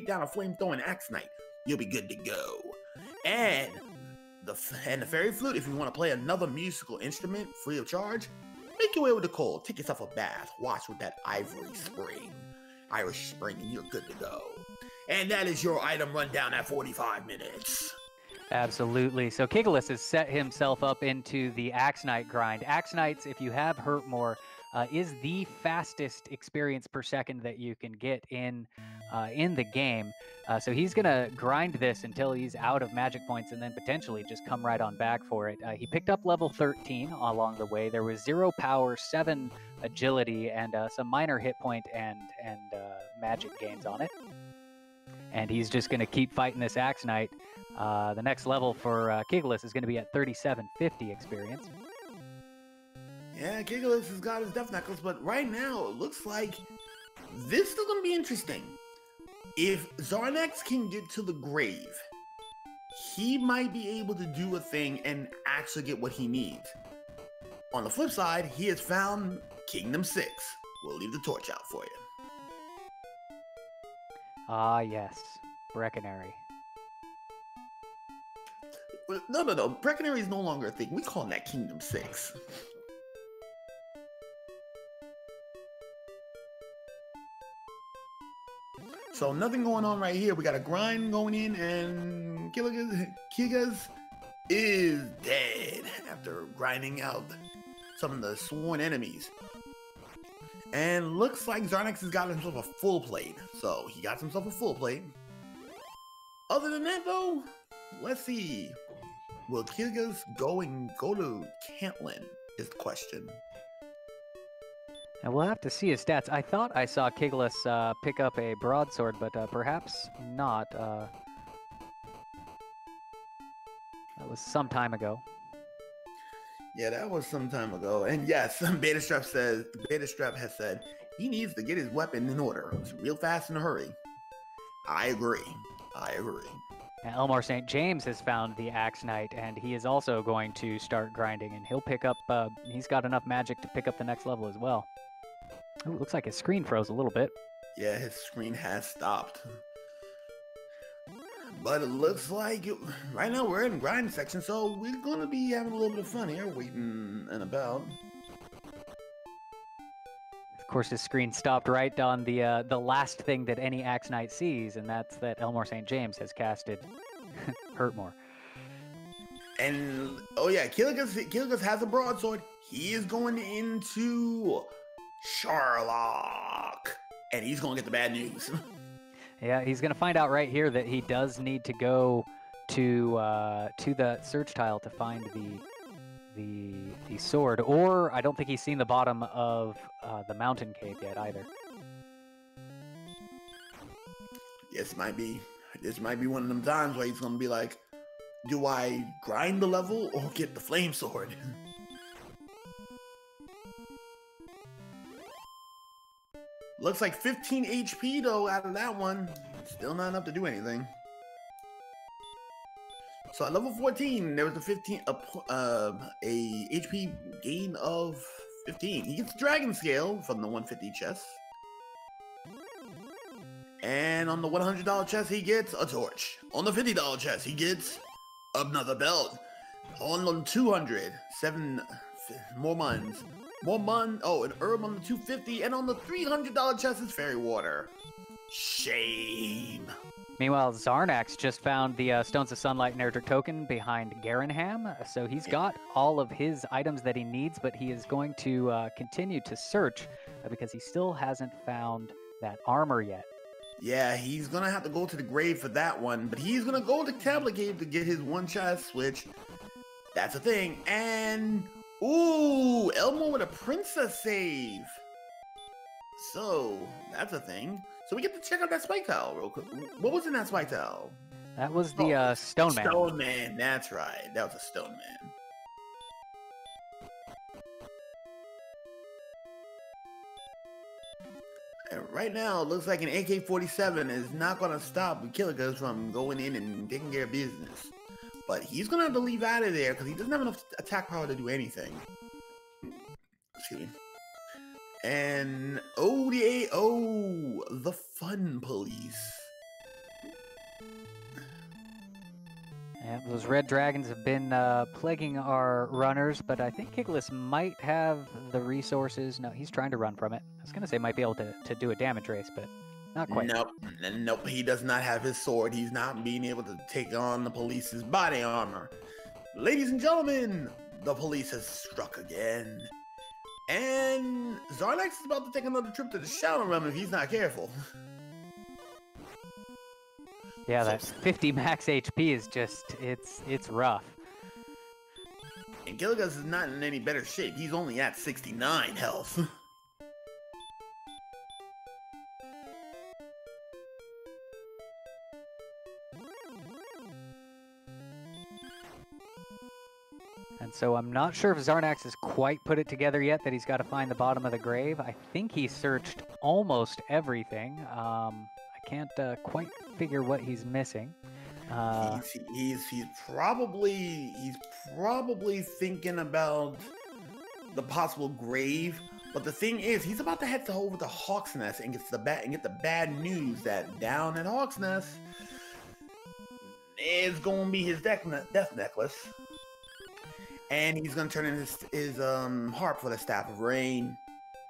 down a flame-throwing Axe Knight. You'll be good to go. And the Fairy Flute, if you want to play another musical instrument free of charge, make your way with the cold, take yourself a bath, wash with that Irish Spring, and you're good to go. And that is your item rundown at 45 minutes. Absolutely. So Kigalus has set himself up into the Axe Knight grind. Axe Knights, if you have Hurt More, is the fastest experience per second that you can get in the game. So he's going to grind this until he's out of magic points and then potentially just come right on back for it. He picked up level 13 along the way. There was 0 power, 7 agility, and some minor hit point and magic gains on it. And he's just going to keep fighting this Axe Knight. The next level for Kigalus is going to be at 3750 experience. Yeah, Kigalus has got his Death Necklace, but right now it looks like this is still going to be interesting. If Zarnax can get to the grave, he might be able to do a thing and actually get what he needs. On the flip side, he has found Kingdom 6. We'll leave the torch out for you. Ah, yes. Breckenary. No. Breckenary is no longer a thing. We call that Kingdom 6. So nothing going on right here. We got a grind going in, and Kigas is dead after grinding out some of the sworn enemies. And looks like Zarnax has got himself a full plate. So he got himself a full plate. Other than that, though, let's see. Will Kigas go to Cantlin is the question. And we'll have to see his stats. I thought I saw Kigalus pick up a broadsword, but perhaps not. That was some time ago. Yeah, that was some time ago. And yes, Beta Strap has said he needs to get his weapon in order real fast in a hurry. I agree. And Elmore St. James has found the Axe Knight, and he is also going to start grinding, and he'll pick up, he's got enough magic to pick up the next level as well. Ooh, looks like his screen froze a little bit. Yeah, his screen has stopped. But it looks like right now we're in the grind section, so we're going to be having a little bit of fun here, waiting and about. Of course, his screen stopped right on the last thing that any Axe Knight sees, and that's that Elmore St. James has casted Hurt More. And, oh yeah, Killigus has a broadsword. He is going into Sharlock, and he's going to get the bad news. Yeah, he's going to find out right here that he does need to go to the search tile to find the sword, or I don't think he's seen the bottom of the mountain cave yet either. This might be one of them times where he's going to be like, do I grind the level or get the flame sword? Looks like 15 HP though out of that one. Still not enough to do anything. So at level 14, there was a HP gain of 15. He gets Dragon Scale from the 150 chest. And on the $100 chest, he gets a torch. On the $50 chest, he gets another belt. On the 200, 7 more muns. Oh, an herb on the 250, and on the $300 chest is fairy water. Shame. Meanwhile, Zarnax just found the Stones of Sunlight and Erdrick token behind Garanham, so he's got all of his items that he needs, but he is going to continue to search because he still hasn't found that armor yet. Yeah, he's gonna have to go to the grave for that one, but he's gonna go to Tablet Cave to get his one-shot switch. That's a thing. And ooh, Elmo with a princess save. So that's a thing. So we get to check out that spike tile real quick. What was in that spike tile? That was the Stone Man. Stone Man, that's right. That was a Stone Man. And right now, it looks like an AK-47 is not going to stop Killigus from going in and taking care of business. But he's going to have to leave out of there because he doesn't have enough attack power to do anything. Excuse me. And the Fun Police. Yeah, those red dragons have been plaguing our runners, but I think Kiglis might have the resources. No, he's trying to run from it. I was going to say might be able to do a damage race, but not quite. Nope, he does not have his sword. He's not being able to take on the police's body armor. Ladies and gentlemen, the police has struck again. And Zarnax is about to take another trip to the Shadow Realm if he's not careful. Yeah, that 50 max HP is just, it's rough. And Gilligan is not in any better shape. He's only at 69 health. And so I'm not sure if Zarnax has quite put it together yet that he's got to find the bottom of the grave. I think he searched almost everything. I can't quite figure what he's missing. He's probably thinking about the possible grave. But the thing is, he's about to head over to Hawk's Nest and get the bad news that down at Hawk's Nest is going to be his death necklace. And he's going to turn in his harp for the Staff of Rain.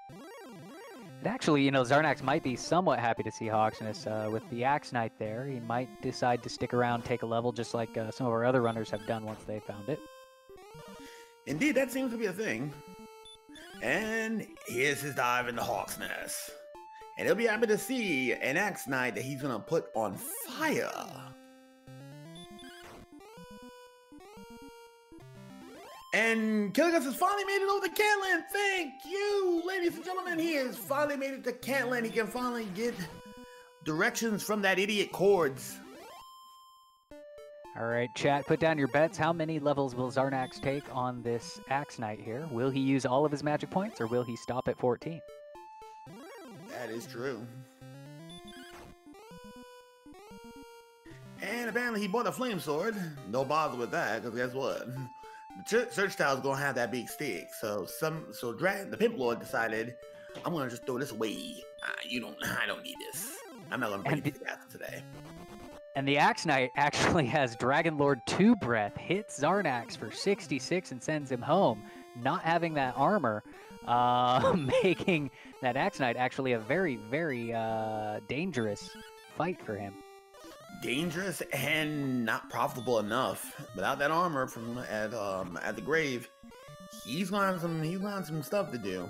And actually, you know, Zarnax might be somewhat happy to see Hawksness with the Axe Knight there. He might decide to stick around, take a level, just like some of our other runners have done once they found it. Indeed, that seems to be a thing. And here's his dive into Hawksness. And he'll be happy to see an Axe Knight that he's going to put on fire. And Killigus has finally made it over to Cantland. Thank you, ladies and gentlemen. He has finally made it to Cantland. He can finally get directions from that idiot Chords. All right, chat, put down your bets. How many levels will Zarnax take on this Axe Knight here? Will he use all of his magic points, or will he stop at 14? That is true. And apparently he bought a flame sword. No bother with that, because guess what? The search tile is gonna have that big stick. So the Pimp Lord decided, I'm gonna just throw this away. I don't need this. I'm not gonna bring it to today. And the Axe Knight actually has Dragon Lord 2 Breath, hits Zarnax for 66 and sends him home. Not having that armor, making that Axe Knight actually a very, very dangerous fight for him. Dangerous and not profitable enough. Without that armor from at the grave, he's gonna have some stuff to do.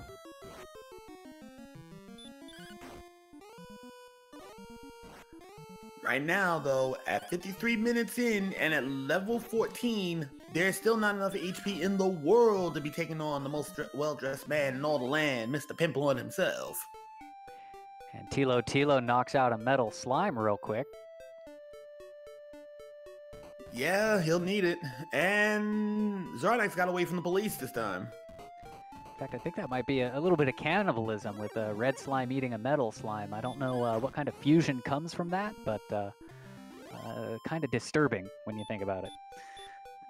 Right now, though, at 53 minutes in and at level 14, there's still not enough HP in the world to be taking on the most well-dressed man in all the land, Mr. Pimp Lord himself. And Tilo knocks out a metal slime real quick. Yeah, he'll need it. And Zarnax got away from the police this time. In fact, I think that might be a little bit of cannibalism with a red slime eating a metal slime. I don't know what kind of fusion comes from that, but kind of disturbing when you think about it.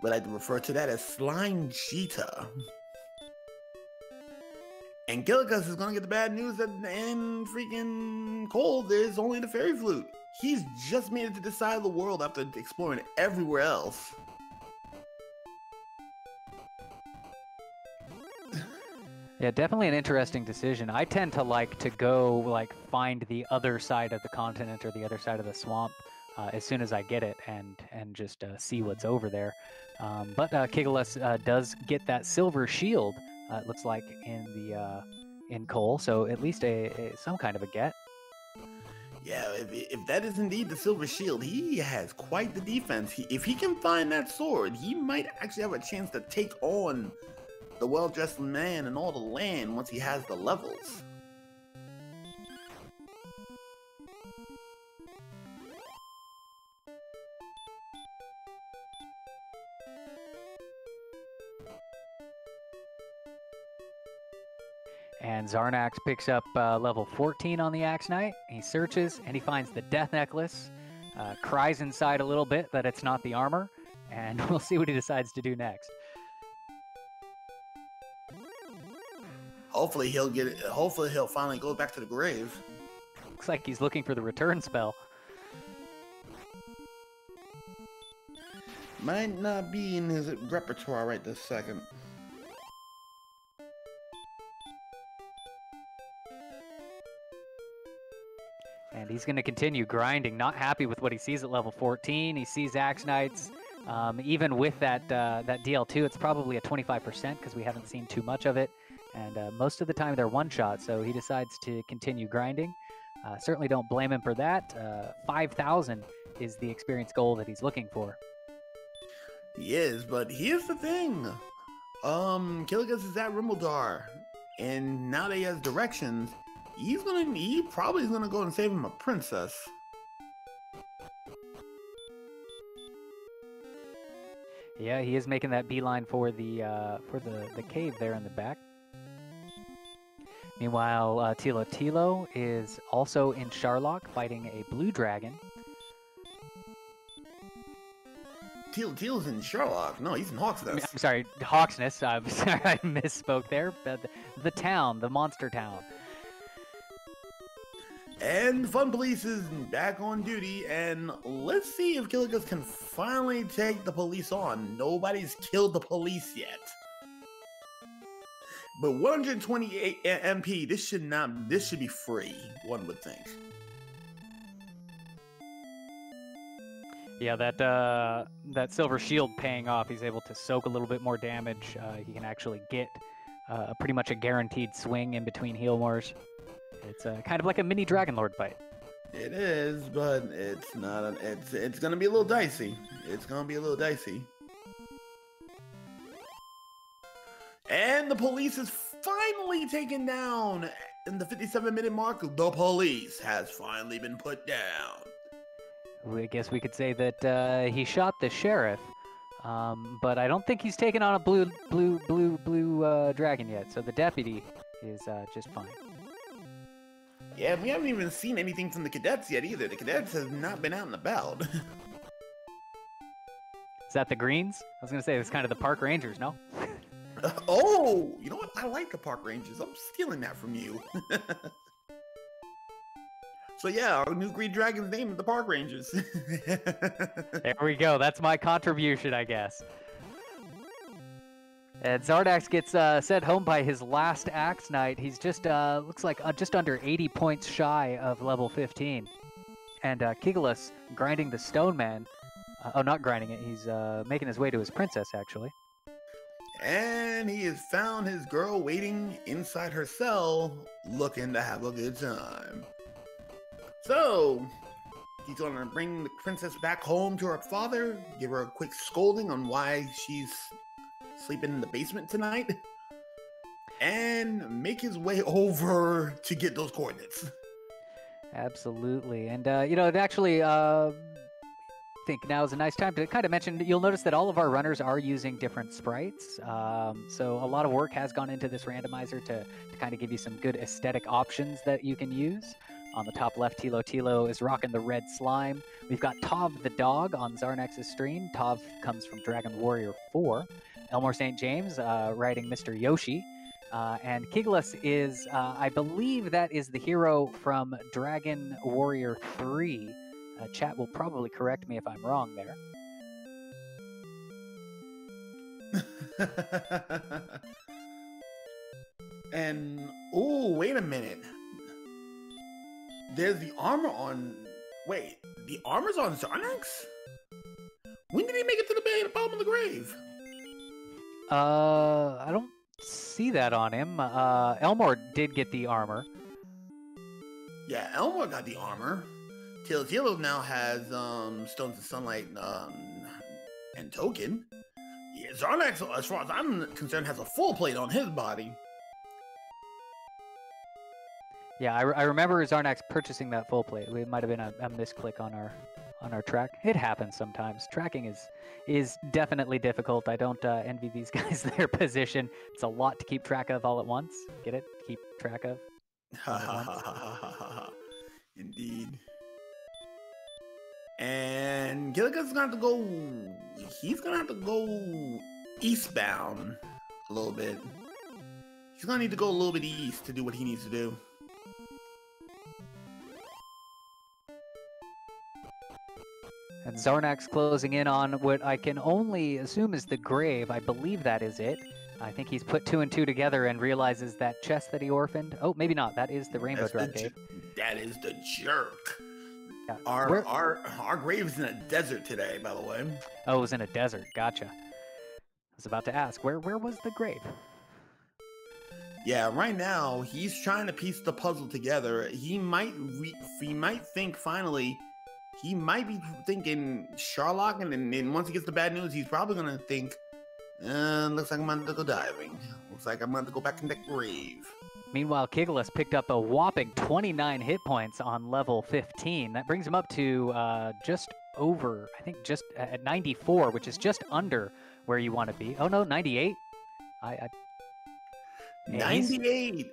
But I'd refer to that as Slime Cheetah. And Gilligus is gonna get the bad news that in freaking Cole, there's only the fairy flute. He's just made it to this side of the world after exploring everywhere else. Yeah, definitely an interesting decision. I tend to like to go find the other side of the continent or the other side of the swamp as soon as I get it and just see what's over there. But Kiglis does get that silver shield. It looks like in Cole, so at least some kind of a get. Yeah, if that is indeed the Silver Shield, he has quite the defense. If he can find that sword, he might actually have a chance to take on the well-dressed man and all the land once he has the levels. And Zarnax picks up level 14 on the Axe Knight. He searches and he finds the Death Necklace, cries inside a little bit that it's not the armor, and we'll see what he decides to do next. Hopefully he'll get it. Hopefully he'll finally go back to the grave. Looks like he's looking for the return spell. Might not be in his repertoire right this second. And he's going to continue grinding, not happy with what he sees at level 14. He sees Axe Knights. Even with that DL2, it's probably a 25% because we haven't seen too much of it. And most of the time they're one-shot, so he decides to continue grinding. Certainly don't blame him for that. 5,000 is the experience goal that he's looking for. He is, but here's the thing. Killigus is at Rimbledar, and now that he has directions, he probably is gonna go and save him a princess. Yeah, he is making that beeline for the cave there in the back. Meanwhile, Tilo Tilo is also in Sharlock fighting a blue dragon. Teal's in Sherlock. No, he's in Hawksness. I'm sorry, Hawksness. I'm sorry, I misspoke there. The town, the monster town. And Fun Police is back on duty, and let's see if Killigus can finally take the police on. Nobody's killed the police yet. But 128 MP, this should be free, one would think. Yeah, that Silver Shield paying off. He's able to soak a little bit more damage. He can actually get pretty much a guaranteed swing in between heal wars. It's kind of like a mini Dragon Lord fight. It is, but it's not. It's gonna be a little dicey. It's gonna be a little dicey. And the police is finally taken down. In the 57-minute mark, the police has finally been put down. I guess we could say that he shot the sheriff, but I don't think he's taken on a blue dragon yet. So the deputy is just fine. Yeah, we haven't even seen anything from the cadets yet either. The cadets have not been out and about. Is that the Greens? I was gonna say it's kind of the Park Rangers, no? Oh, you know what? I like the Park Rangers. I'm stealing that from you. So yeah, our new Green Dragon's name is the Park Rangers. There we go. That's my contribution, I guess. And Zardax gets sent home by his last Axe Knight. He's just, looks like just under 80 points shy of level 15. And Kigulus grinding the Stone Man. Oh, not grinding it. He's making his way to his princess, actually. And he has found his girl waiting inside her cell, looking to have a good time. So, he's gonna bring the princess back home to her father, give her a quick scolding on why she's sleeping in the basement tonight, and make his way over to get those coordinates. Absolutely. And, you know, it actually, I think now is a nice time to kind of mention, you'll notice that all of our runners are using different sprites. So a lot of work has gone into this randomizer to kind of give you some good aesthetic options that you can use. On the top left, Tilo Tilo is rocking the red slime. We've got Tov the dog on Zarnax's stream. Tov comes from Dragon Warrior 4. Elmore St. James riding Mr. Yoshi. And Kigulus is, I believe that is the hero from Dragon Warrior 3. Chat will probably correct me if I'm wrong there. And, oh, wait a minute. There's the armor on... Wait, the armor's on Zarnax? When did he make it to the bottom of the grave? I don't see that on him. Elmore did get the armor. Yeah, Elmore got the armor. Tilo now has Stones of Sunlight and Token. Yeah, Zarnax, as far as I'm concerned, has a full plate on his body. Yeah, I remember Zarnax purchasing that full plate. It might have been a misclick on our track. It happens sometimes. Tracking is definitely difficult. I don't envy these guys their position. It's a lot to keep track of all at once. Get it? Keep track of. Ha ha ha ha ha ha. Indeed. And Gilligan's gonna have to go. He's gonna have to go eastbound a little bit. He's gonna need to go a little bit east to do what he needs to do. And Zarnax closing in on what I can only assume is the grave. I believe that is it. I think he's put 2 and 2 together and realizes that chest that he orphaned. Oh, maybe not. That is the Rainbow Drop Cave. That is the jerk. Yeah. Our grave is in a desert today, by the way. Oh, it was in a desert. Gotcha. I was about to ask, where was the grave? Yeah, right now he's trying to piece the puzzle together. He might think finally. He might be thinking Sherlock, and then once he gets the bad news, he's probably gonna think, looks like I'm gonna go diving. Looks like I'm gonna go back in that grave. Meanwhile, Kigalus picked up a whopping 29 hit points on level 15. That brings him up to just over, I think just at 94, which is just under where you want to be. Oh no, 98? 98.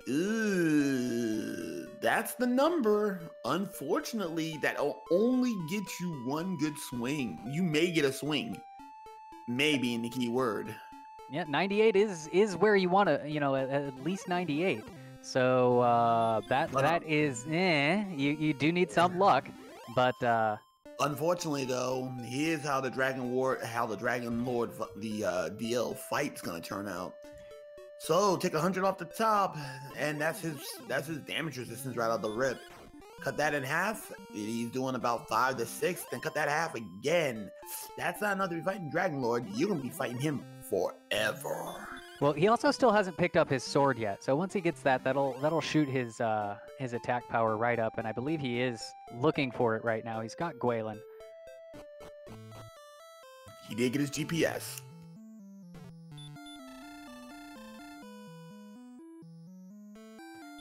That's the number. Unfortunately, that'll only get you one good swing. You may get a swing. Maybe in the key word. Yeah, 98 is where you want to, at least 98. So that is, you do need some luck, but unfortunately though, here's how the Dragon Lord, the DL fight's gonna turn out. So take 100 off the top, and that's his damage resistance right out the rip. Cut that in half, he's doing about 5 to 6, then cut that half again. That's not enough to be fighting Dragon Lord. You're gonna be fighting him forever. Well, he also still hasn't picked up his sword yet. So once he gets that, that'll shoot his attack power right up, and I believe he is looking for it right now. He's got Gwaylin. He did get his GPS.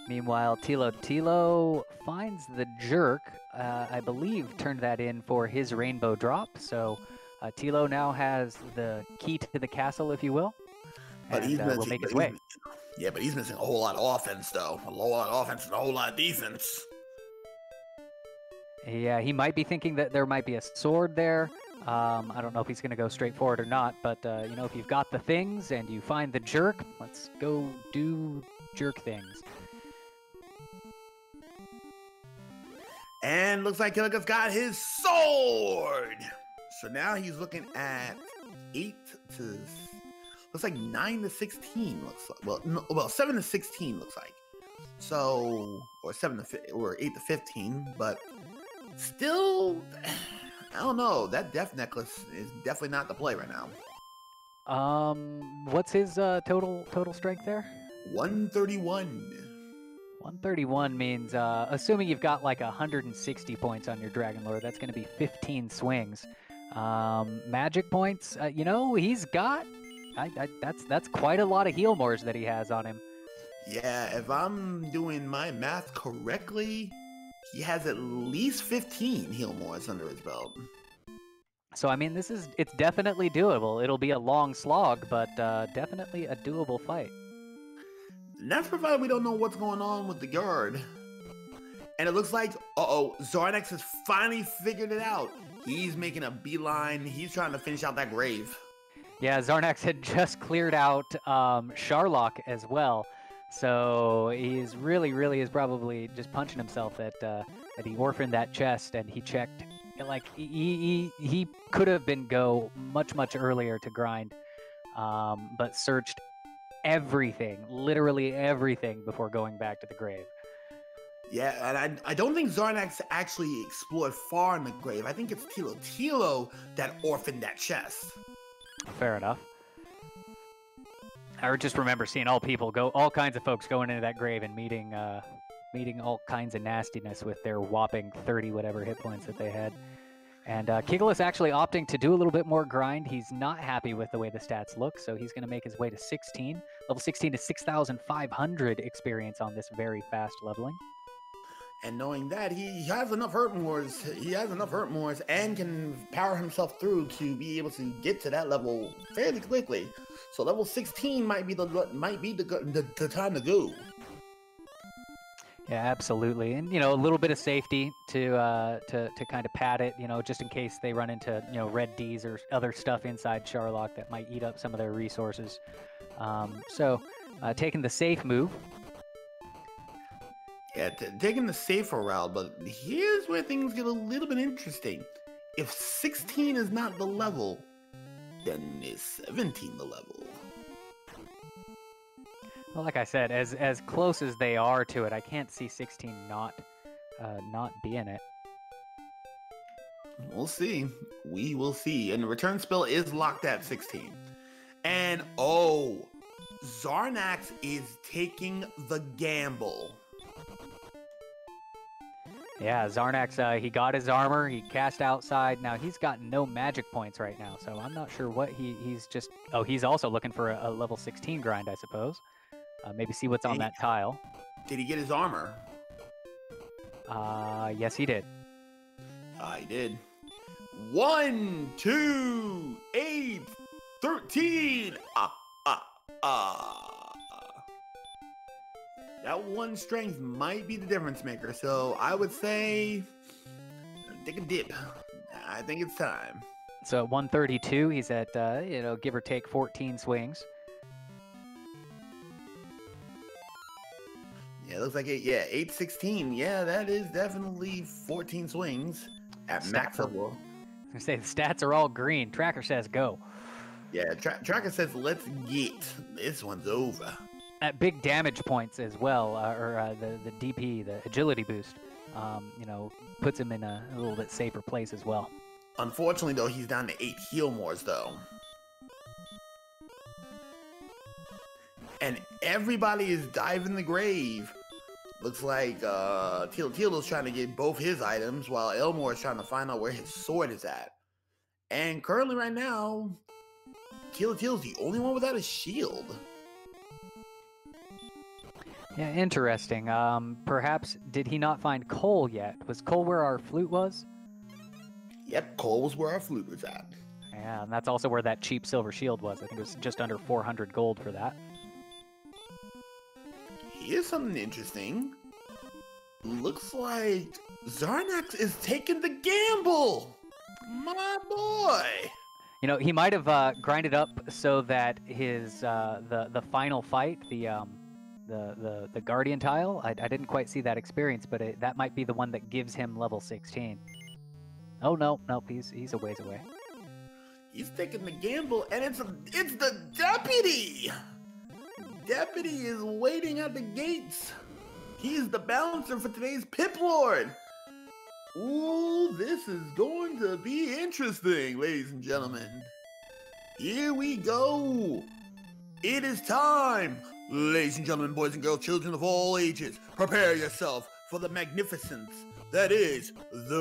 Meanwhile, Tilo finds the jerk. I believe turned that in for his rainbow drop. So Tilo now has the key to the castle, if you will. But and, he's missing, will make his way. Yeah, but he's missing a whole lot of offense, though. A whole lot of offense and a whole lot of defense. Yeah, he might be thinking that there might be a sword there. I don't know if he's going to go straight forward or not, but, if you've got the things and you find the jerk, let's go do jerk things. And looks like Killigan's got his sword! So now he's looking at 8 to... Looks like 9 to 16 looks like. Well, 7 to 16 looks like. So, or 8 to 15, but still, I don't know. That death necklace is definitely not the play right now. What's his total strength there? 131. 131 means, assuming you've got like 160 points on your Dragon Lord, that's going to be 15 swings. Magic points, he's got. That's quite a lot of heal mores that he has on him. Yeah, if I'm doing my math correctly, he has at least 15 heal mores under his belt. So I mean, it's definitely doable. It'll be a long slog, but definitely a doable fight. And that's provided we don't know what's going on with the guard. And it looks like, Zarnax has finally figured it out. He's making a beeline. He's trying to finish out that grave. Yeah, Zarnax had just cleared out Sherlock as well. So he's really is probably just punching himself that he orphaned that chest, and he checked. Like, he could have been much earlier to grind, but searched everything, literally everything, before going back to the grave. Yeah, and I don't think Zarnax actually explored far in the grave. I think it's Tilo that orphaned that chest. Fair enough. I just remember seeing all kinds of folks going into that grave and meeting meeting all kinds of nastiness with their whopping 30 whatever hit points that they had. And Kiglis actually opting to do a little bit more grind. He's not happy with the way the stats look, so he's going to make his way to 16. Level 16 to 6,500 experience on this very fast leveling. And knowing that he has enough hurt mores, and can power himself through to be able to get to that level fairly quickly. So level 16 might be the time to go. Yeah, absolutely, and a little bit of safety to kind of pad it, just in case they run into red Ds or other stuff inside Charlock that might eat up some of their resources. So taking the safe move. Yeah, taking the safer route, but here's where things get a little bit interesting. If 16 is not the level, then is 17 the level? Well, like I said, as close as they are to it, I can't see 16 not being it. We'll see. We will see. And the return spell is locked at 16. And oh, Zarnax is taking the gamble. Yeah, Zarnax, he got his armor, he cast outside. Now, he's got no magic points right now, so I'm not sure what he's just... Oh, he's also looking for a level 16 grind, I suppose. Maybe see what's on that tile. Did he get his armor? Yes, he did. He did. 1, 2, 8, 13. That one strength might be the difference maker. So I would say take a dip. I think it's time. So at 132, he's at, give or take 14 swings. Yeah, it looks like 816. Yeah, that is definitely 14 swings at max level. I was gonna say the stats are all green. Tracker says go. Yeah, Tracker says let's get. This one's over. At big damage points as well, the DP, the agility boost, puts him in a little bit safer place as well. Unfortunately, though, he's down to 8 heal mores, though. And everybody is diving the grave. Looks like Teal's trying to get both his items, while Elmore is trying to find out where his sword is at. And currently, right now, Teal's the only one without a shield. Yeah, interesting. Perhaps, did he not find Cole yet? Was Cole where our flute was? Yep, Cole was where our flute was at. Yeah, and that's also where that cheap silver shield was. I think it was just under 400 gold for that. Here's something interesting. Looks like Zarnax is taking the gamble. My boy. He might have grinded up so that his the final fight, the Guardian tile, I didn't quite see that experience, but that might be the one that gives him level 16. Oh no, he's a ways away. He's taking the gamble, and it's the deputy. Deputy is waiting at the gates. He's the bouncer for today's Pip Lord. Ooh, this is going to be interesting, ladies and gentlemen. Here we go. It is time. Ladies and gentlemen, boys and girls, children of all ages, prepare yourself for the magnificence that is the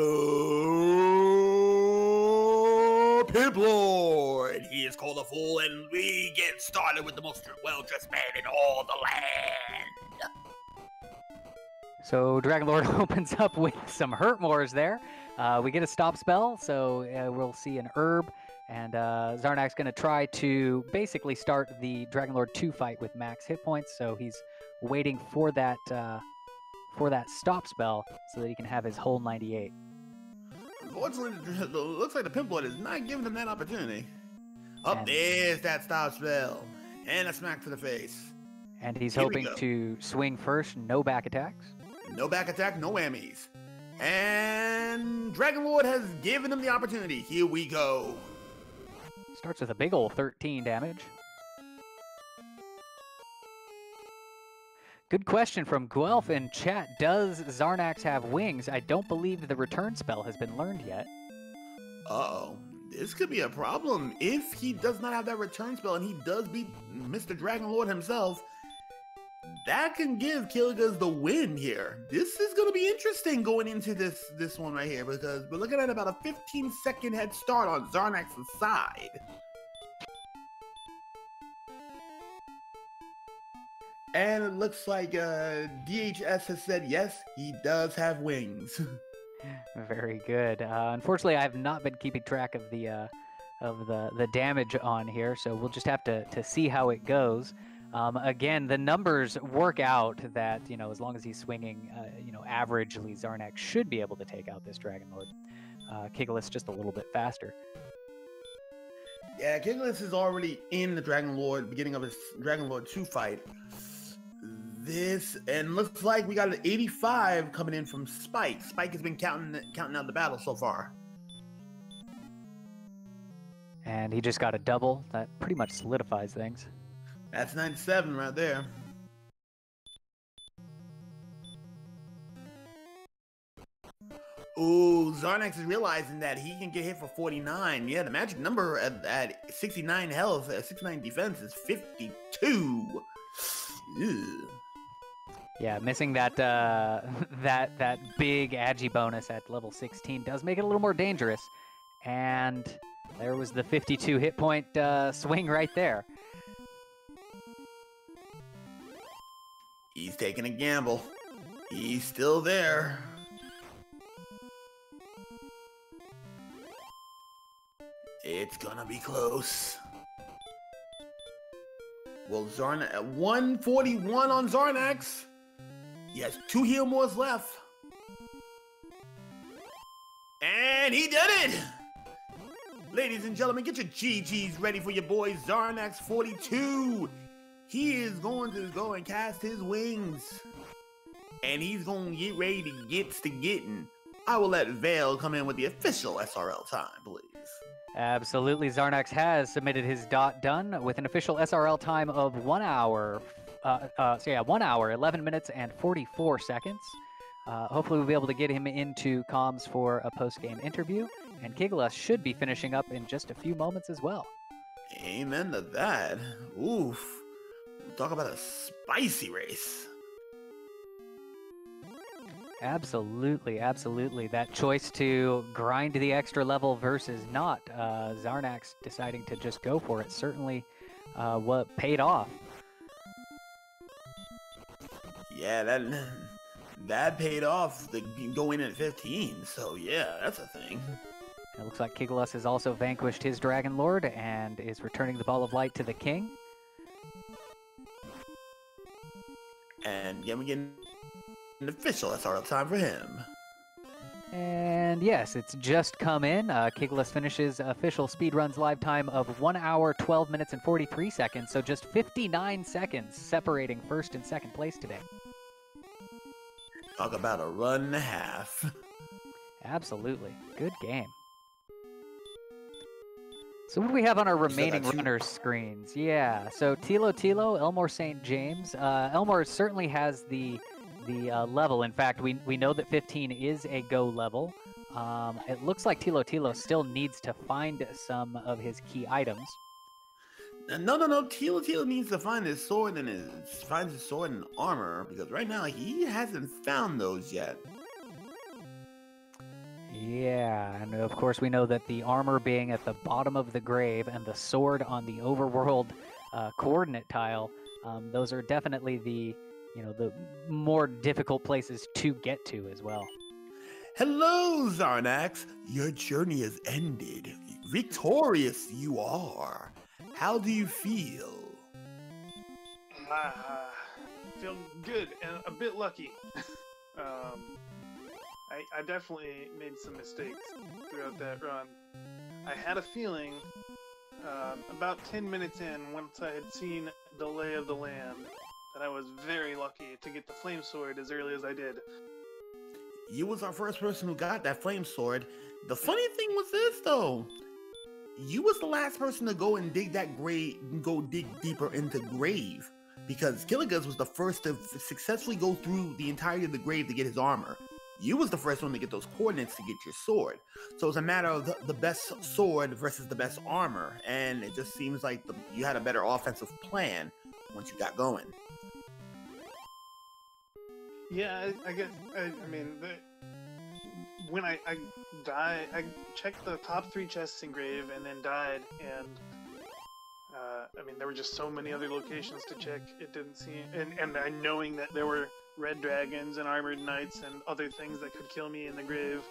Pimp Lord. He is called a fool, and we get started with the most well-dressed man in all the land. So Dragon Lord opens up with some hurt mores there. We get a stop spell, so we'll see an herb. And Zarnax's going to try to basically start the Dragon Lord 2 fight with max hit points, so he's waiting for that stop spell so that he can have his whole 98. Unfortunately, it looks like the Pimp Lord is not giving him that opportunity. There's that stop spell. And a smack to the face. And he's hoping to swing first, no back attacks. No back attack, no whammies. And Dragon Lord has given him the opportunity. Here we go. Starts with a big ol' 13 damage. Good question from Guelph in chat. Does Zarnax have wings? I don't believe the return spell has been learned yet. Uh-oh. This could be a problem. If he does not have that return spell and he does beat Mr. Dragon Lord himself, that can give Killigas the win here. This is going to be interesting going into this one right here, because we're looking at about a 15-second head start on Zarnax's side. And it looks like DHS has said yes, he does have wings. Very good. Unfortunately, I have not been keeping track of the damage on here, so we'll just have to see how it goes. Again, the numbers work out that, you know, as long as he's swinging, you know, averagely, Zarnax should be able to take out this Dragon Lord. Kigalus just a little bit faster. Yeah, Kigalus is already in the Dragon Lord, beginning of his Dragon Lord 2 fight. This, and looks like we got an 85 coming in from Spike. Spike has been counting out the battle so far. And he just got a double. That pretty much solidifies things. That's 97 right there. Ooh, Zarnax is realizing that he can get hit for 49. Yeah, the magic number at 69 health, 69 defense is 52. Ew. Yeah, missing that that big agi bonus at level 16 does make it a little more dangerous. And there was the 52 hit point swing right there. He's taking a gamble. He's still there. It's gonna be close. Well, Zarnax at 141 on Zarnax. He has 2 heal mores left. And he did it! Ladies and gentlemen, get your GGs ready for your boy Zarnax 42. He is going to go and cast his wings. And he's going to get ready to getting. I will let Vale come in with the official SRL time, please. Absolutely. Zarnax has submitted his dot done with an official SRL time of 1 hour. 1 hour, 11 minutes, and 44 seconds. Hopefully we'll be able to get him into comms for a post-game interview. And Kigalus should be finishing up in just a few moments as well. Amen to that. Oof. Talk about a spicy race. Absolutely, absolutely. That choice to grind the extra level versus not, Zarnax deciding to just go for it, certainly what paid off. Yeah, that paid off. The go in at 15, so yeah, that's a thing. It looks like Kigalus has also vanquished his Dragon Lord and is returning the Ball of Light to the King. And again, we get an official SRL time for him. And yes, it's just come in. Kigalus finishes official speedruns live time of 1 hour, 12 minutes, and 43 seconds. So just 59 seconds separating first and second place today. Talk about a run and a half. Absolutely. Good game. So what do we have on our remaining runners screens? Yeah, so Tilo, Elmore St. James. Elmore certainly has the level. In fact, we know that 15 is a go level. It looks like Tilo still needs to find some of his key items. No. Tilo needs to find his sword and finds his sword and armor, because right now he hasn't found those yet. Yeah, and of course we know that the armor being at the bottom of the grave and the sword on the overworld coordinate tile, those are definitely the more difficult places to get to as well. Hello, Zarnax. Your journey has ended. Victorious you are. How do you feel? Feel good and a bit lucky. I definitely made some mistakes throughout that run. I had a feeling about 10 minutes in, once I had seen the lay of the land, that I was very lucky to get the flame sword as early as I did. You was our first person who got that flame sword. The funny thing was this, though. You was the last person to go and dig that grave, go dig deeper into grave, because Killigas was the first to successfully go through the entirety of the grave to get his armor. You was the first one to get those coordinates to get your sword. So it's a matter of the best sword versus the best armor, and it just seems like you had a better offensive plan once you got going. Yeah, I guess. I mean, when I died, I checked the top 3 chests in Grave and then died, and I mean, there were just so many other locations to check. It didn't seem, and I knowing that there were red dragons and armored knights and other things that could kill me in the grave,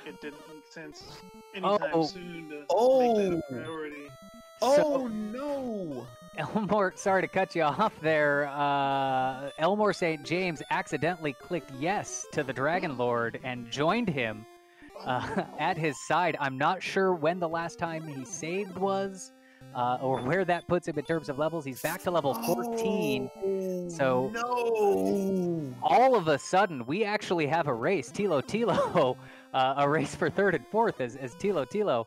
it didn't make sense anytime soon to make that a priority. Oh no! Elmore, sorry to cut you off there. Elmore St. James accidentally clicked yes to the Dragon Lord and joined him at his side. I'm not sure when the last time he saved was, or where that puts him in terms of levels. He's back to level 14. So no! All of a sudden, we actually have a race. Tilo, a race for 3rd and 4th as Tilo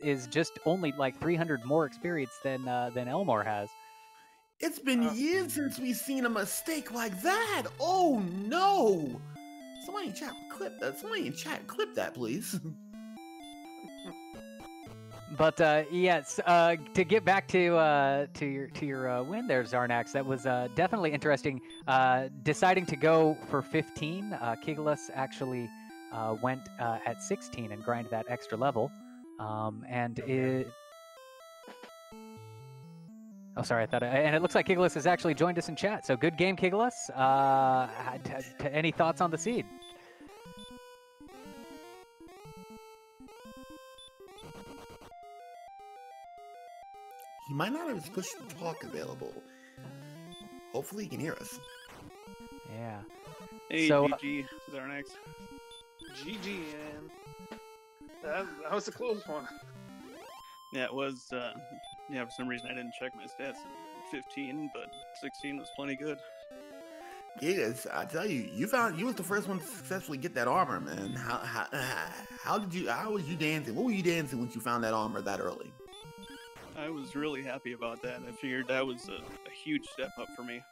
is just only like 300 more experience than Elmore has. It's been years since we've seen a mistake like that. Oh no! Somebody in chat clip that. Somebody in chat clip that, please. But yes, to get back to your win there, Zarnax, that was definitely interesting. Deciding to go for 15, Kiglis actually went at 16 and grinded that extra level. And it... Oh, sorry, I thought... And it looks like Kiglis has actually joined us in chat. So good game, Kiglis. Any thoughts on the seed? He might not have his push to talk available. Hopefully he can hear us. Yeah. Hey, so, GG, Zarnax. GG, man. That was a close one. Yeah, it was, yeah, for some reason I didn't check my stats at 15, but 16 was plenty good. Yes, I tell you, you was the first one to successfully get that armor, man. How was you dancing? What were you dancing once you found that armor that early? I was really happy about that. I figured that was a huge step up for me.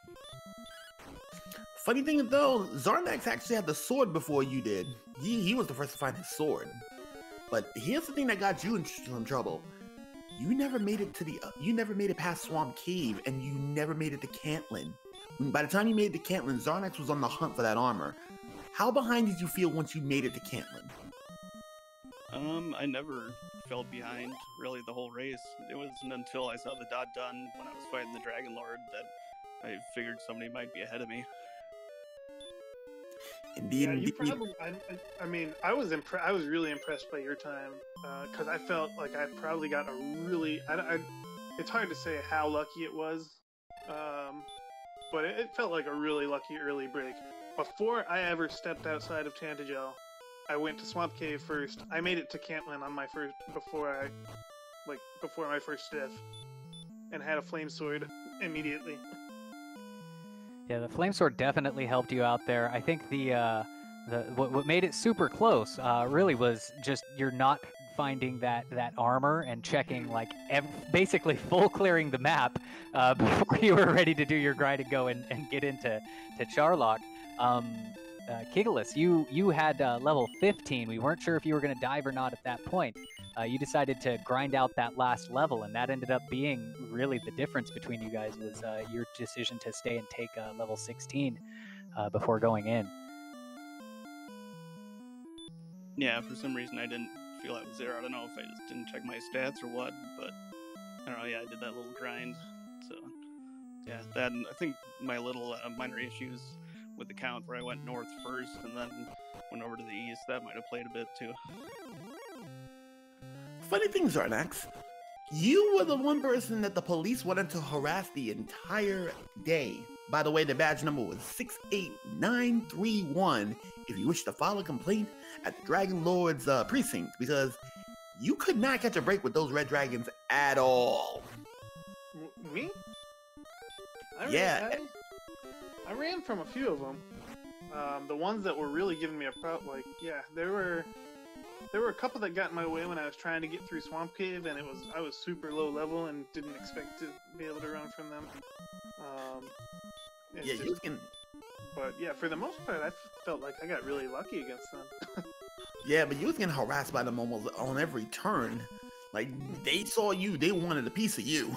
Funny thing though, Zarnax actually had the sword before you did. He was the first to find his sword. But here's the thing that got you in some trouble. You never made it to you never made it past Swamp Cave, and you never made it to Cantlin. By the time you made it to Cantlin, Zarnax was on the hunt for that armor. How behind did you feel once you made it to Cantlin? I never felt behind, really, the whole race. It wasn't until I saw the dot done when I was fighting the Dragon Lord that I figured somebody might be ahead of me. Indeed, yeah, you indeed. probably. I mean, I was really impressed by your time because I felt like I probably got a really. It's hard to say how lucky it was, but it felt like a really lucky early break. Before I ever stepped outside of Tantagel, I went to Swamp Cave first. I made it to Cantlin on my first before my first death, and had a flame sword immediately. Yeah, the flame sword definitely helped you out there. I think what made it super close really was just you're not finding that armor and checking like basically full clearing the map before you were ready to do your grind and go and get into Charlock. Kiglis, you had level 15. We weren't sure if you were going to dive or not at that point. You decided to grind out that last level, and that ended up being really the difference between you guys was your decision to stay and take level 16 before going in. Yeah, for some reason I didn't feel I was there. I don't know if I just didn't check my stats or what, but I don't know, yeah, I did that little grind. So, yeah, that, I think my little minor issues with the count where I went north first and then went over to the east, that might have played a bit too. Funny thing, Zarnax, you were the one person that the police wanted to harass the entire day. By the way, the badge number was 68931 if you wish to file a complaint at the Dragon Lord's precinct, because you could not catch a break with those red dragons at all. Me? Yeah. I ran from a few of them. The ones that were really giving me a problem, like, yeah, there were a couple that got in my way when I was trying to get through Swamp Cave, and I was super low level and didn't expect to be able to run from them. Yeah, you can. But yeah, for the most part, I felt like I got really lucky against them. Yeah, but you was getting harassed by them almost on every turn. Like, they saw you, they wanted a piece of you.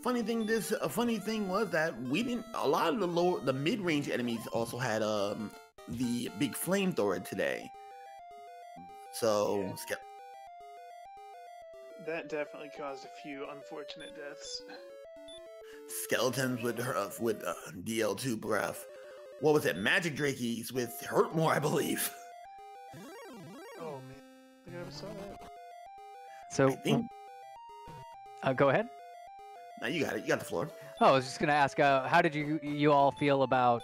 A funny thing was that we didn't. A lot of the mid-range enemies also had the big flamethrower today. So that definitely caused a few unfortunate deaths. Skeletons with DL2 breath. What was it? Magic Drakies with Hurt More, I believe. Oh man, I think I never saw that. So, I think. Go ahead. No, you got it. You got the floor. Oh, I was just gonna ask, how did you all feel about,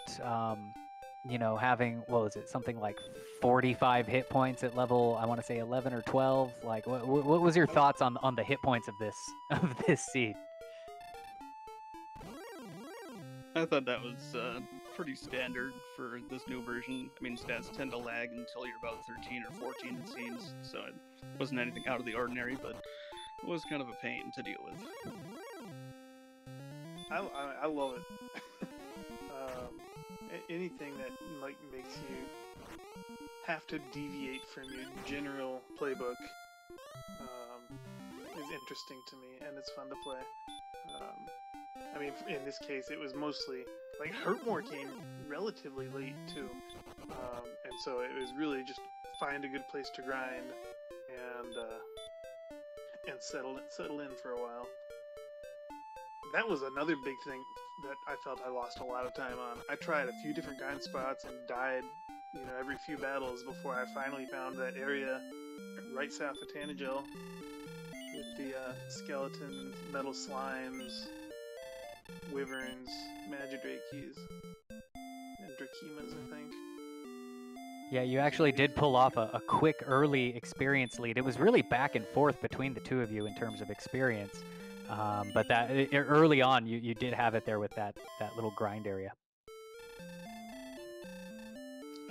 having, what was it, something like 45 hit points at level, I want to say 11 or 12? Like, what was your thoughts on the hit points of this seed? I thought that was pretty standard for this new version. I mean, stats tend to lag until you're about 13 or 14, it seems, so it wasn't anything out of the ordinary, but it was kind of a pain to deal with. I love it. Anything that like makes you have to deviate from your general playbook is interesting to me, and it's fun to play. I mean, in this case, it was mostly like Hurtmore came relatively late too, and so it was really just find a good place to grind and settle in for a while. That was another big thing that I felt I lost a lot of time on. I tried a few different grind spots and died, every few battles before I finally found that area right south of Tanagel with the skeletons, metal slimes, wyverns, magidrakes, and drakemas, I think. Yeah, you actually did pull off a quick early experience lead. It was really back and forth between the two of you in terms of experience. But early on, you did have it there with that little grind area.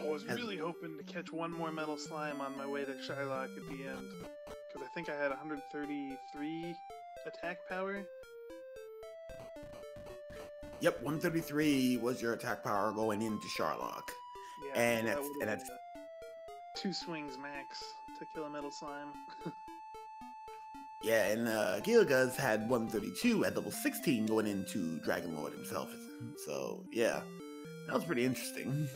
I was really hoping to catch one more metal slime on my way to Shylock at the end, because I think I had 133 attack power. Yep, 133 was your attack power going into Shylock. Yeah, and that's 2 swings max to kill a metal slime. Yeah, and Gilgaz had 132 at level 16 going into Dragon Lord himself. So, yeah, that was pretty interesting.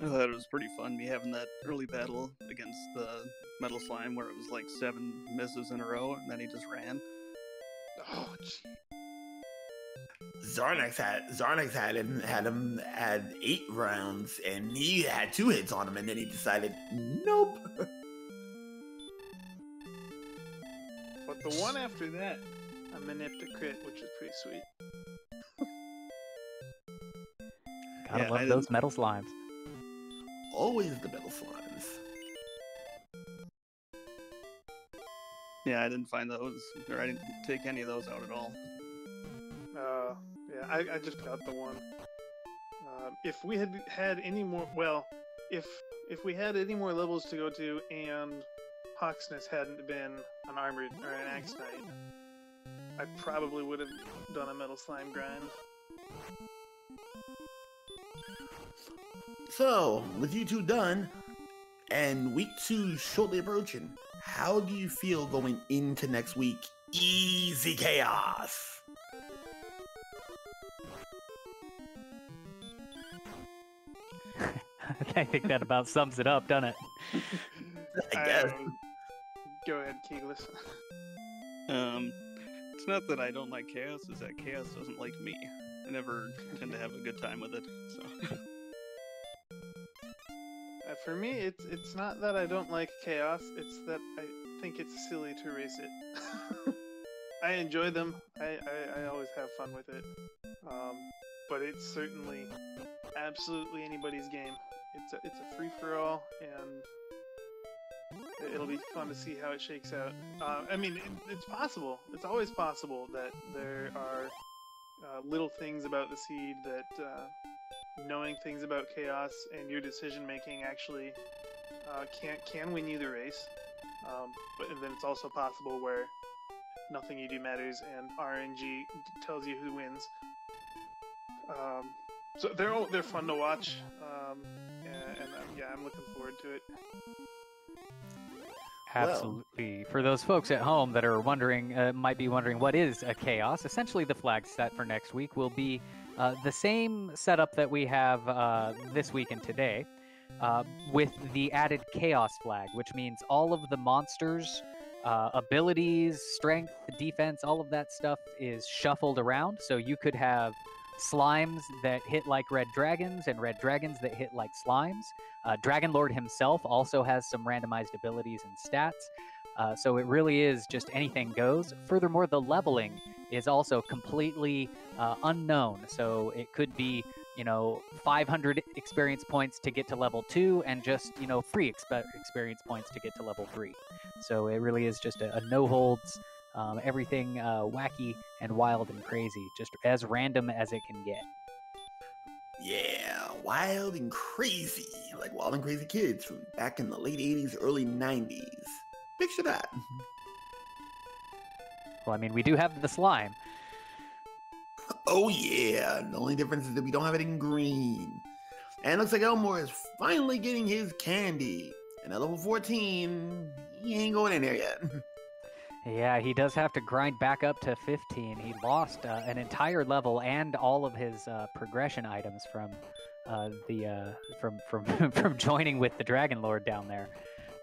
I thought it was pretty fun, me having that early battle against the Metal Slime where it was like 7 misses in a row, and then he just ran. Oh, gee. Zarnax had him add 8 rounds, and he had 2 hits on him, and then he decided, nope. But the one after that, I maniped a crit, which is pretty sweet. Gotta love those metal slimes. Always the metal slimes. Yeah, I didn't find those, or I didn't take any of those out at all. Yeah, I just got the one. If we had any more, if we had any more levels to go to, and Hawksness hadn't been an armored or an axe knight, I probably would have done a metal slime grind. So, with you two done, and week 2 shortly approaching, how do you feel going into next week? Easy chaos! I think that about sums it up, doesn't it? I guess. Go ahead, Keegless. It's not that I don't like chaos, it's that chaos doesn't like me. I never tend to have a good time with it, so... For me, it's not that I don't like chaos, it's that I think it's silly to race it. I enjoy them, I always have fun with it, but it's certainly absolutely anybody's game. It's a free-for-all, and it'll be fun to see how it shakes out. I mean, it's possible, it's always possible that there are little things about the seed that knowing things about chaos and your decision making actually can win you the race, but then it's also possible where nothing you do matters and RNG tells you who wins. So they're fun to watch, and yeah, I'm looking forward to it. Absolutely. For those folks at home that are wondering, might be wondering what is a chaos, essentially the flag set for next week will be the same setup that we have this week and today, with the added chaos flag, which means all of the monsters, abilities, strength, defense, all of that stuff is shuffled around. So you could have slimes that hit like red dragons and red dragons that hit like slimes. Dragon Lord himself also has some randomized abilities and stats. So it really is just anything goes. Furthermore, the leveling is also completely unknown. So it could be, 500 experience points to get to level 2 and just, free experience points to get to level 3. So it really is just a no holds, everything wacky and wild and crazy, just as random as it can get. Yeah, wild and crazy, like Wild and Crazy Kids from back in the late 80s, early 90s. Picture that. Well, I mean, we do have the slime. Oh yeah, the only difference is that we don't have it in green. And it looks like Elmore is finally getting his candy. And at level 14, he ain't going in there yet. Yeah, he does have to grind back up to 15. He lost an entire level and all of his progression items from from joining with the Dragon Lord down there.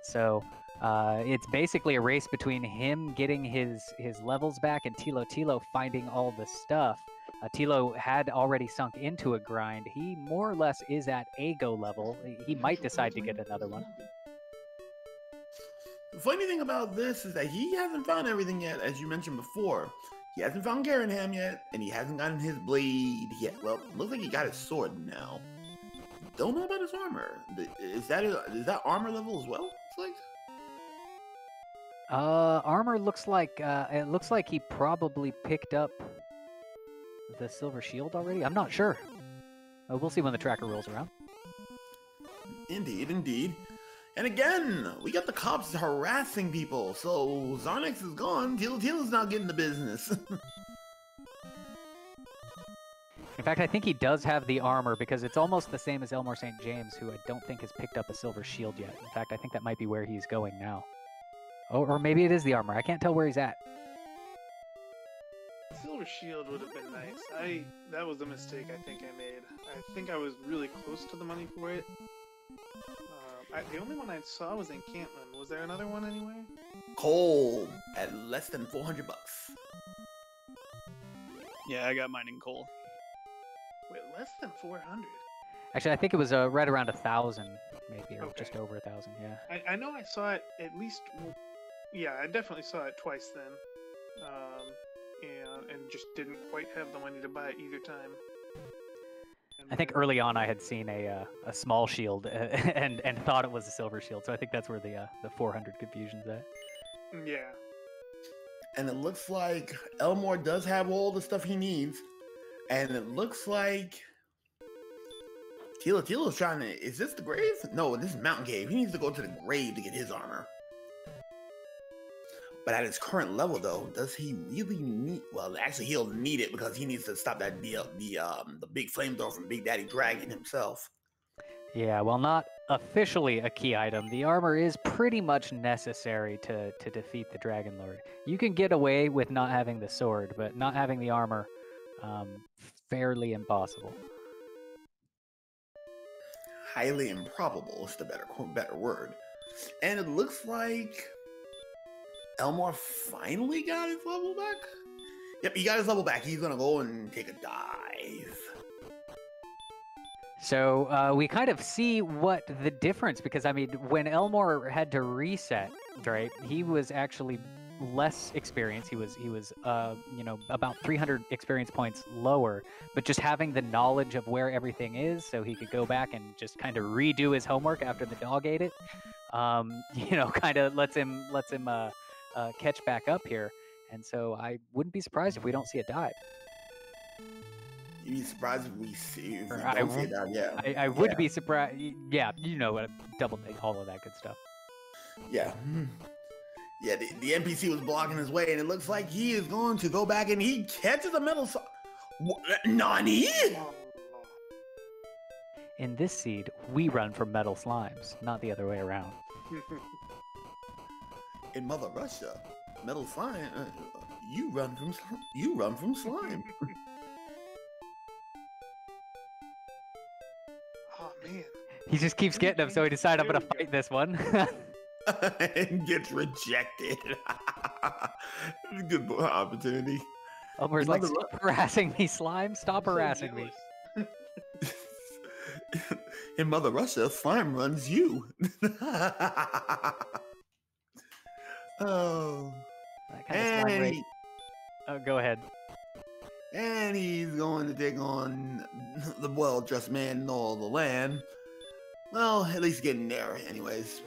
So it's basically a race between him getting his levels back and Tilo finding all the stuff. Tilo had already sunk into a grind. He more or less is at a go level. He might decide to get another one. The funny thing about this is that he hasn't found everything yet, as you mentioned before. He hasn't found Garenham yet, and he hasn't gotten his blade yet. Well, looks like he got his sword now. Don't know about his armor. Is that armor level as well? It's like... Armor looks like it looks like he probably picked up the silver shield already. I'm not sure. We'll see when the tracker rolls around. Indeed, indeed. And again, we got the cops harassing people, so Zarnex is gone. Tila's not getting the business. In fact, I think he does have the armor because it's almost the same as Elmore St. James, who I don't think has picked up a silver shield yet. In fact, I think that might be where he's going now. Oh, or maybe it is the armor. I can't tell where he's at. Silver shield would have been nice. That was a mistake I think I made. I think I was really close to the money for it. The only one I saw was in Cantland. Was there another one anywhere? Coal at less than 400 bucks. Yeah, I got mine in coal. Wait, less than 400? Actually, I think it was right around 1,000, maybe, or Okay. just over 1,000. Yeah. I know I saw it at least. Yeah, I definitely saw it twice then. And just didn't quite have the money to buy it either time. I think early on I had seen a small shield and thought it was a silver shield, so I think that's where the 400 confusion's at. Yeah. And it looks like Elmore does have all the stuff he needs. And it looks like Tila's trying to... Is this the grave? No, this is Mountain Cave. He needs to go to the grave to get his armor. But at his current level, though, does he really need... Well, actually, he'll need it because he needs to stop that the big flamethrower from Big Daddy Dragon himself. Yeah, well, not officially a key item. The armor is pretty much necessary to defeat the Dragon Lord. You can get away with not having the sword, but not having the armor, fairly impossible. Highly improbable is the better word. And it looks like Elmore finally got his level back? Yep, he got his level back. He's gonna go and take a dive. So we kind of see what the difference, because I mean, when Elmore had to reset, right, he was actually less experienced. He was about 300 experience points lower, but just having the knowledge of where everything is, so he could go back and just kind of redo his homework after the dog ate it. Kind of lets him catch back up here, and so I wouldn't be surprised if we don't see a dive. You'd be surprised if we don't see a dive, yeah. I would be surprised. Yeah, double take, all of that good stuff. Yeah. Yeah, the NPC was blocking his way, and it looks like he is going to go back, and he catches a metal... Nani? In this seed, we run from metal slimes, not the other way around. In Mother Russia, metal slime. You run from slime. You run from slime. Oh man. He just keeps getting them, so he decided I'm There gonna we go. fight this one. And gets rejected. Good opportunity. Elmer's like, Mother Ru- stop harassing me, slime. Stop I'm so harassing me. jealous. In Mother Russia, slime runs you. Oh. That kind of slime rate. And, Oh, go ahead. and he's going to take on the well-dressed man in all the land. Well, at least getting there, anyways.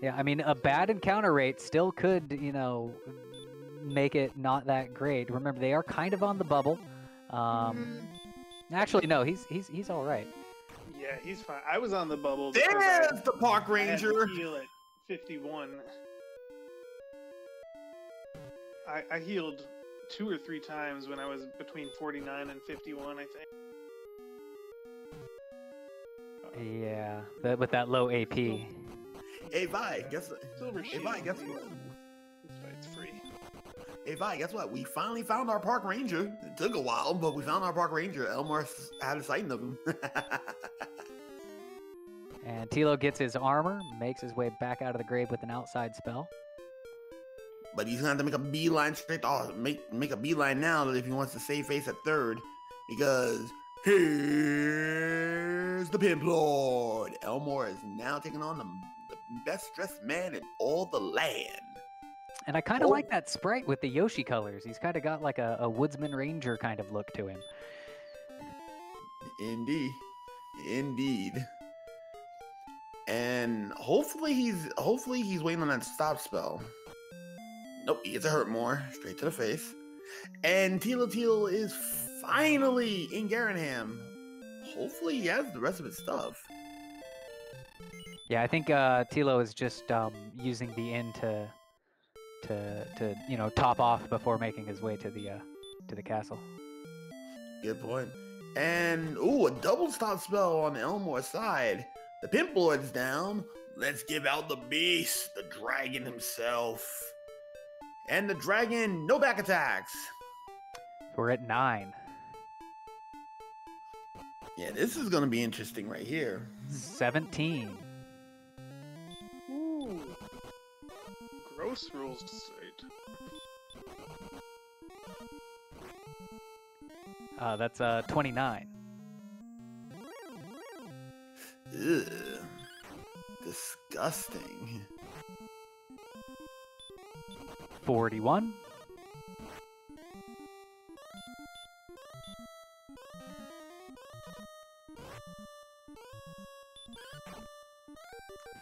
Yeah, I mean, a bad encounter rate still could, you know, make it not that great. Remember, they are kind of on the bubble. Actually, no, he's all right. Yeah, he's fine. I was on the bubble. because I- There's the park I had ranger. to heal at 51. I healed 2 or 3 times when I was between 49 and 51, I think. Yeah, with that low AP. Hey, Vi, guess what? Silver Hey, shield. Vi, guess what? This fight's free. Hey, Vi, guess what? We finally found our park ranger. It took a while, but we found our park ranger. Elmore had a sighting of him. And Tilo gets his armor, makes his way back out of the grave with an outside spell. But he's gonna have to make a beeline straight. Oh, make a beeline now if he wants to save face at third, because here's the Pimp Lord. Elmore is now taking on the best dressed man in all the land. And I kind of like that sprite with the Yoshi colors. He's kind of got like a woodsman ranger kind of look to him. Indeed. And hopefully he's waiting on that stop spell. Nope, he gets a hurt more straight to the face. And Tilo is finally in Garanham. Hopefully he has the rest of his stuff. Yeah, I think Tilo is just using the inn to you know, top off before making his way to the castle. Good point. And ooh, a double stop spell on Elmore's side. The Pimp Lord's down. Let's give out the beast, the dragon himself. And the dragon, no back attacks. We're at 9. Yeah, this is gonna be interesting right here. 17. Ooh. Gross rules to cite. That's 29. Ugh. Disgusting. 41.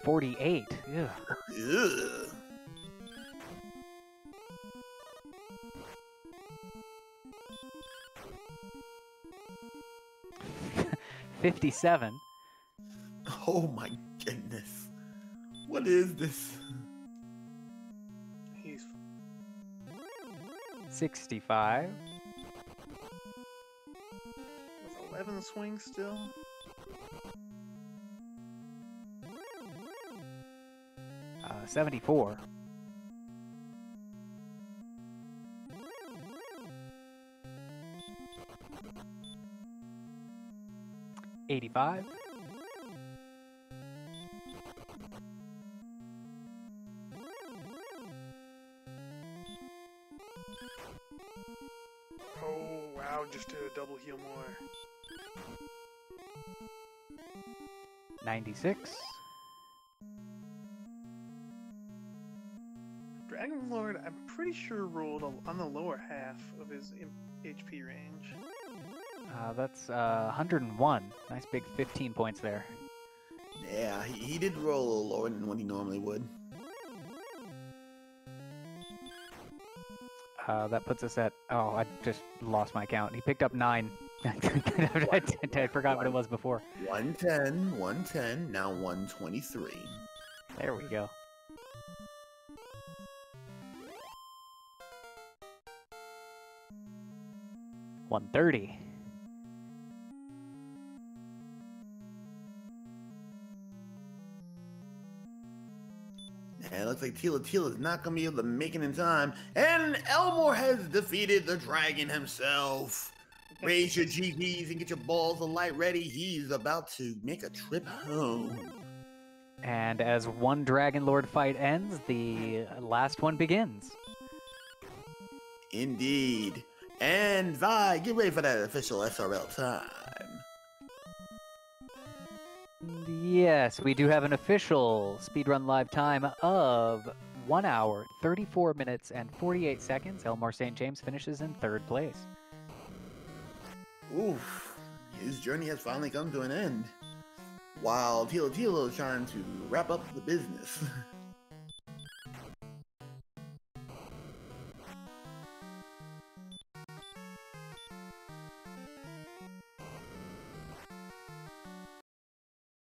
$48. Ugh. Ugh. 57. Oh my goodness. What is this? He's 65. with 11 swings still. 74. 85. Oh wow, just did a double heal more. 96. Dragon Lord, I'm pretty sure rolled on the lower half of his HP range. That's 101. Nice big 15 points there. Yeah, he did roll a little lower than what he normally would. That puts us at... Oh, I just lost my count. He picked up 9. I forgot what it was before. 110, now 123. There we go. $130. And it looks like Tila Tila is not going to be able to make it in time. And Elmore has defeated the dragon himself. Raise your GGs and get your balls of light ready. He's about to make a trip home. And as one Dragon Lord fight ends, the last one begins. Indeed. And Vi, get ready for that official SRL time. Yes, we do have an official speedrun live time of 1 hour, 34 minutes, and 48 seconds. Elmore St. James finishes in 3rd place. Oof. His journey has finally come to an end. While Tila Tila is trying to wrap up the business.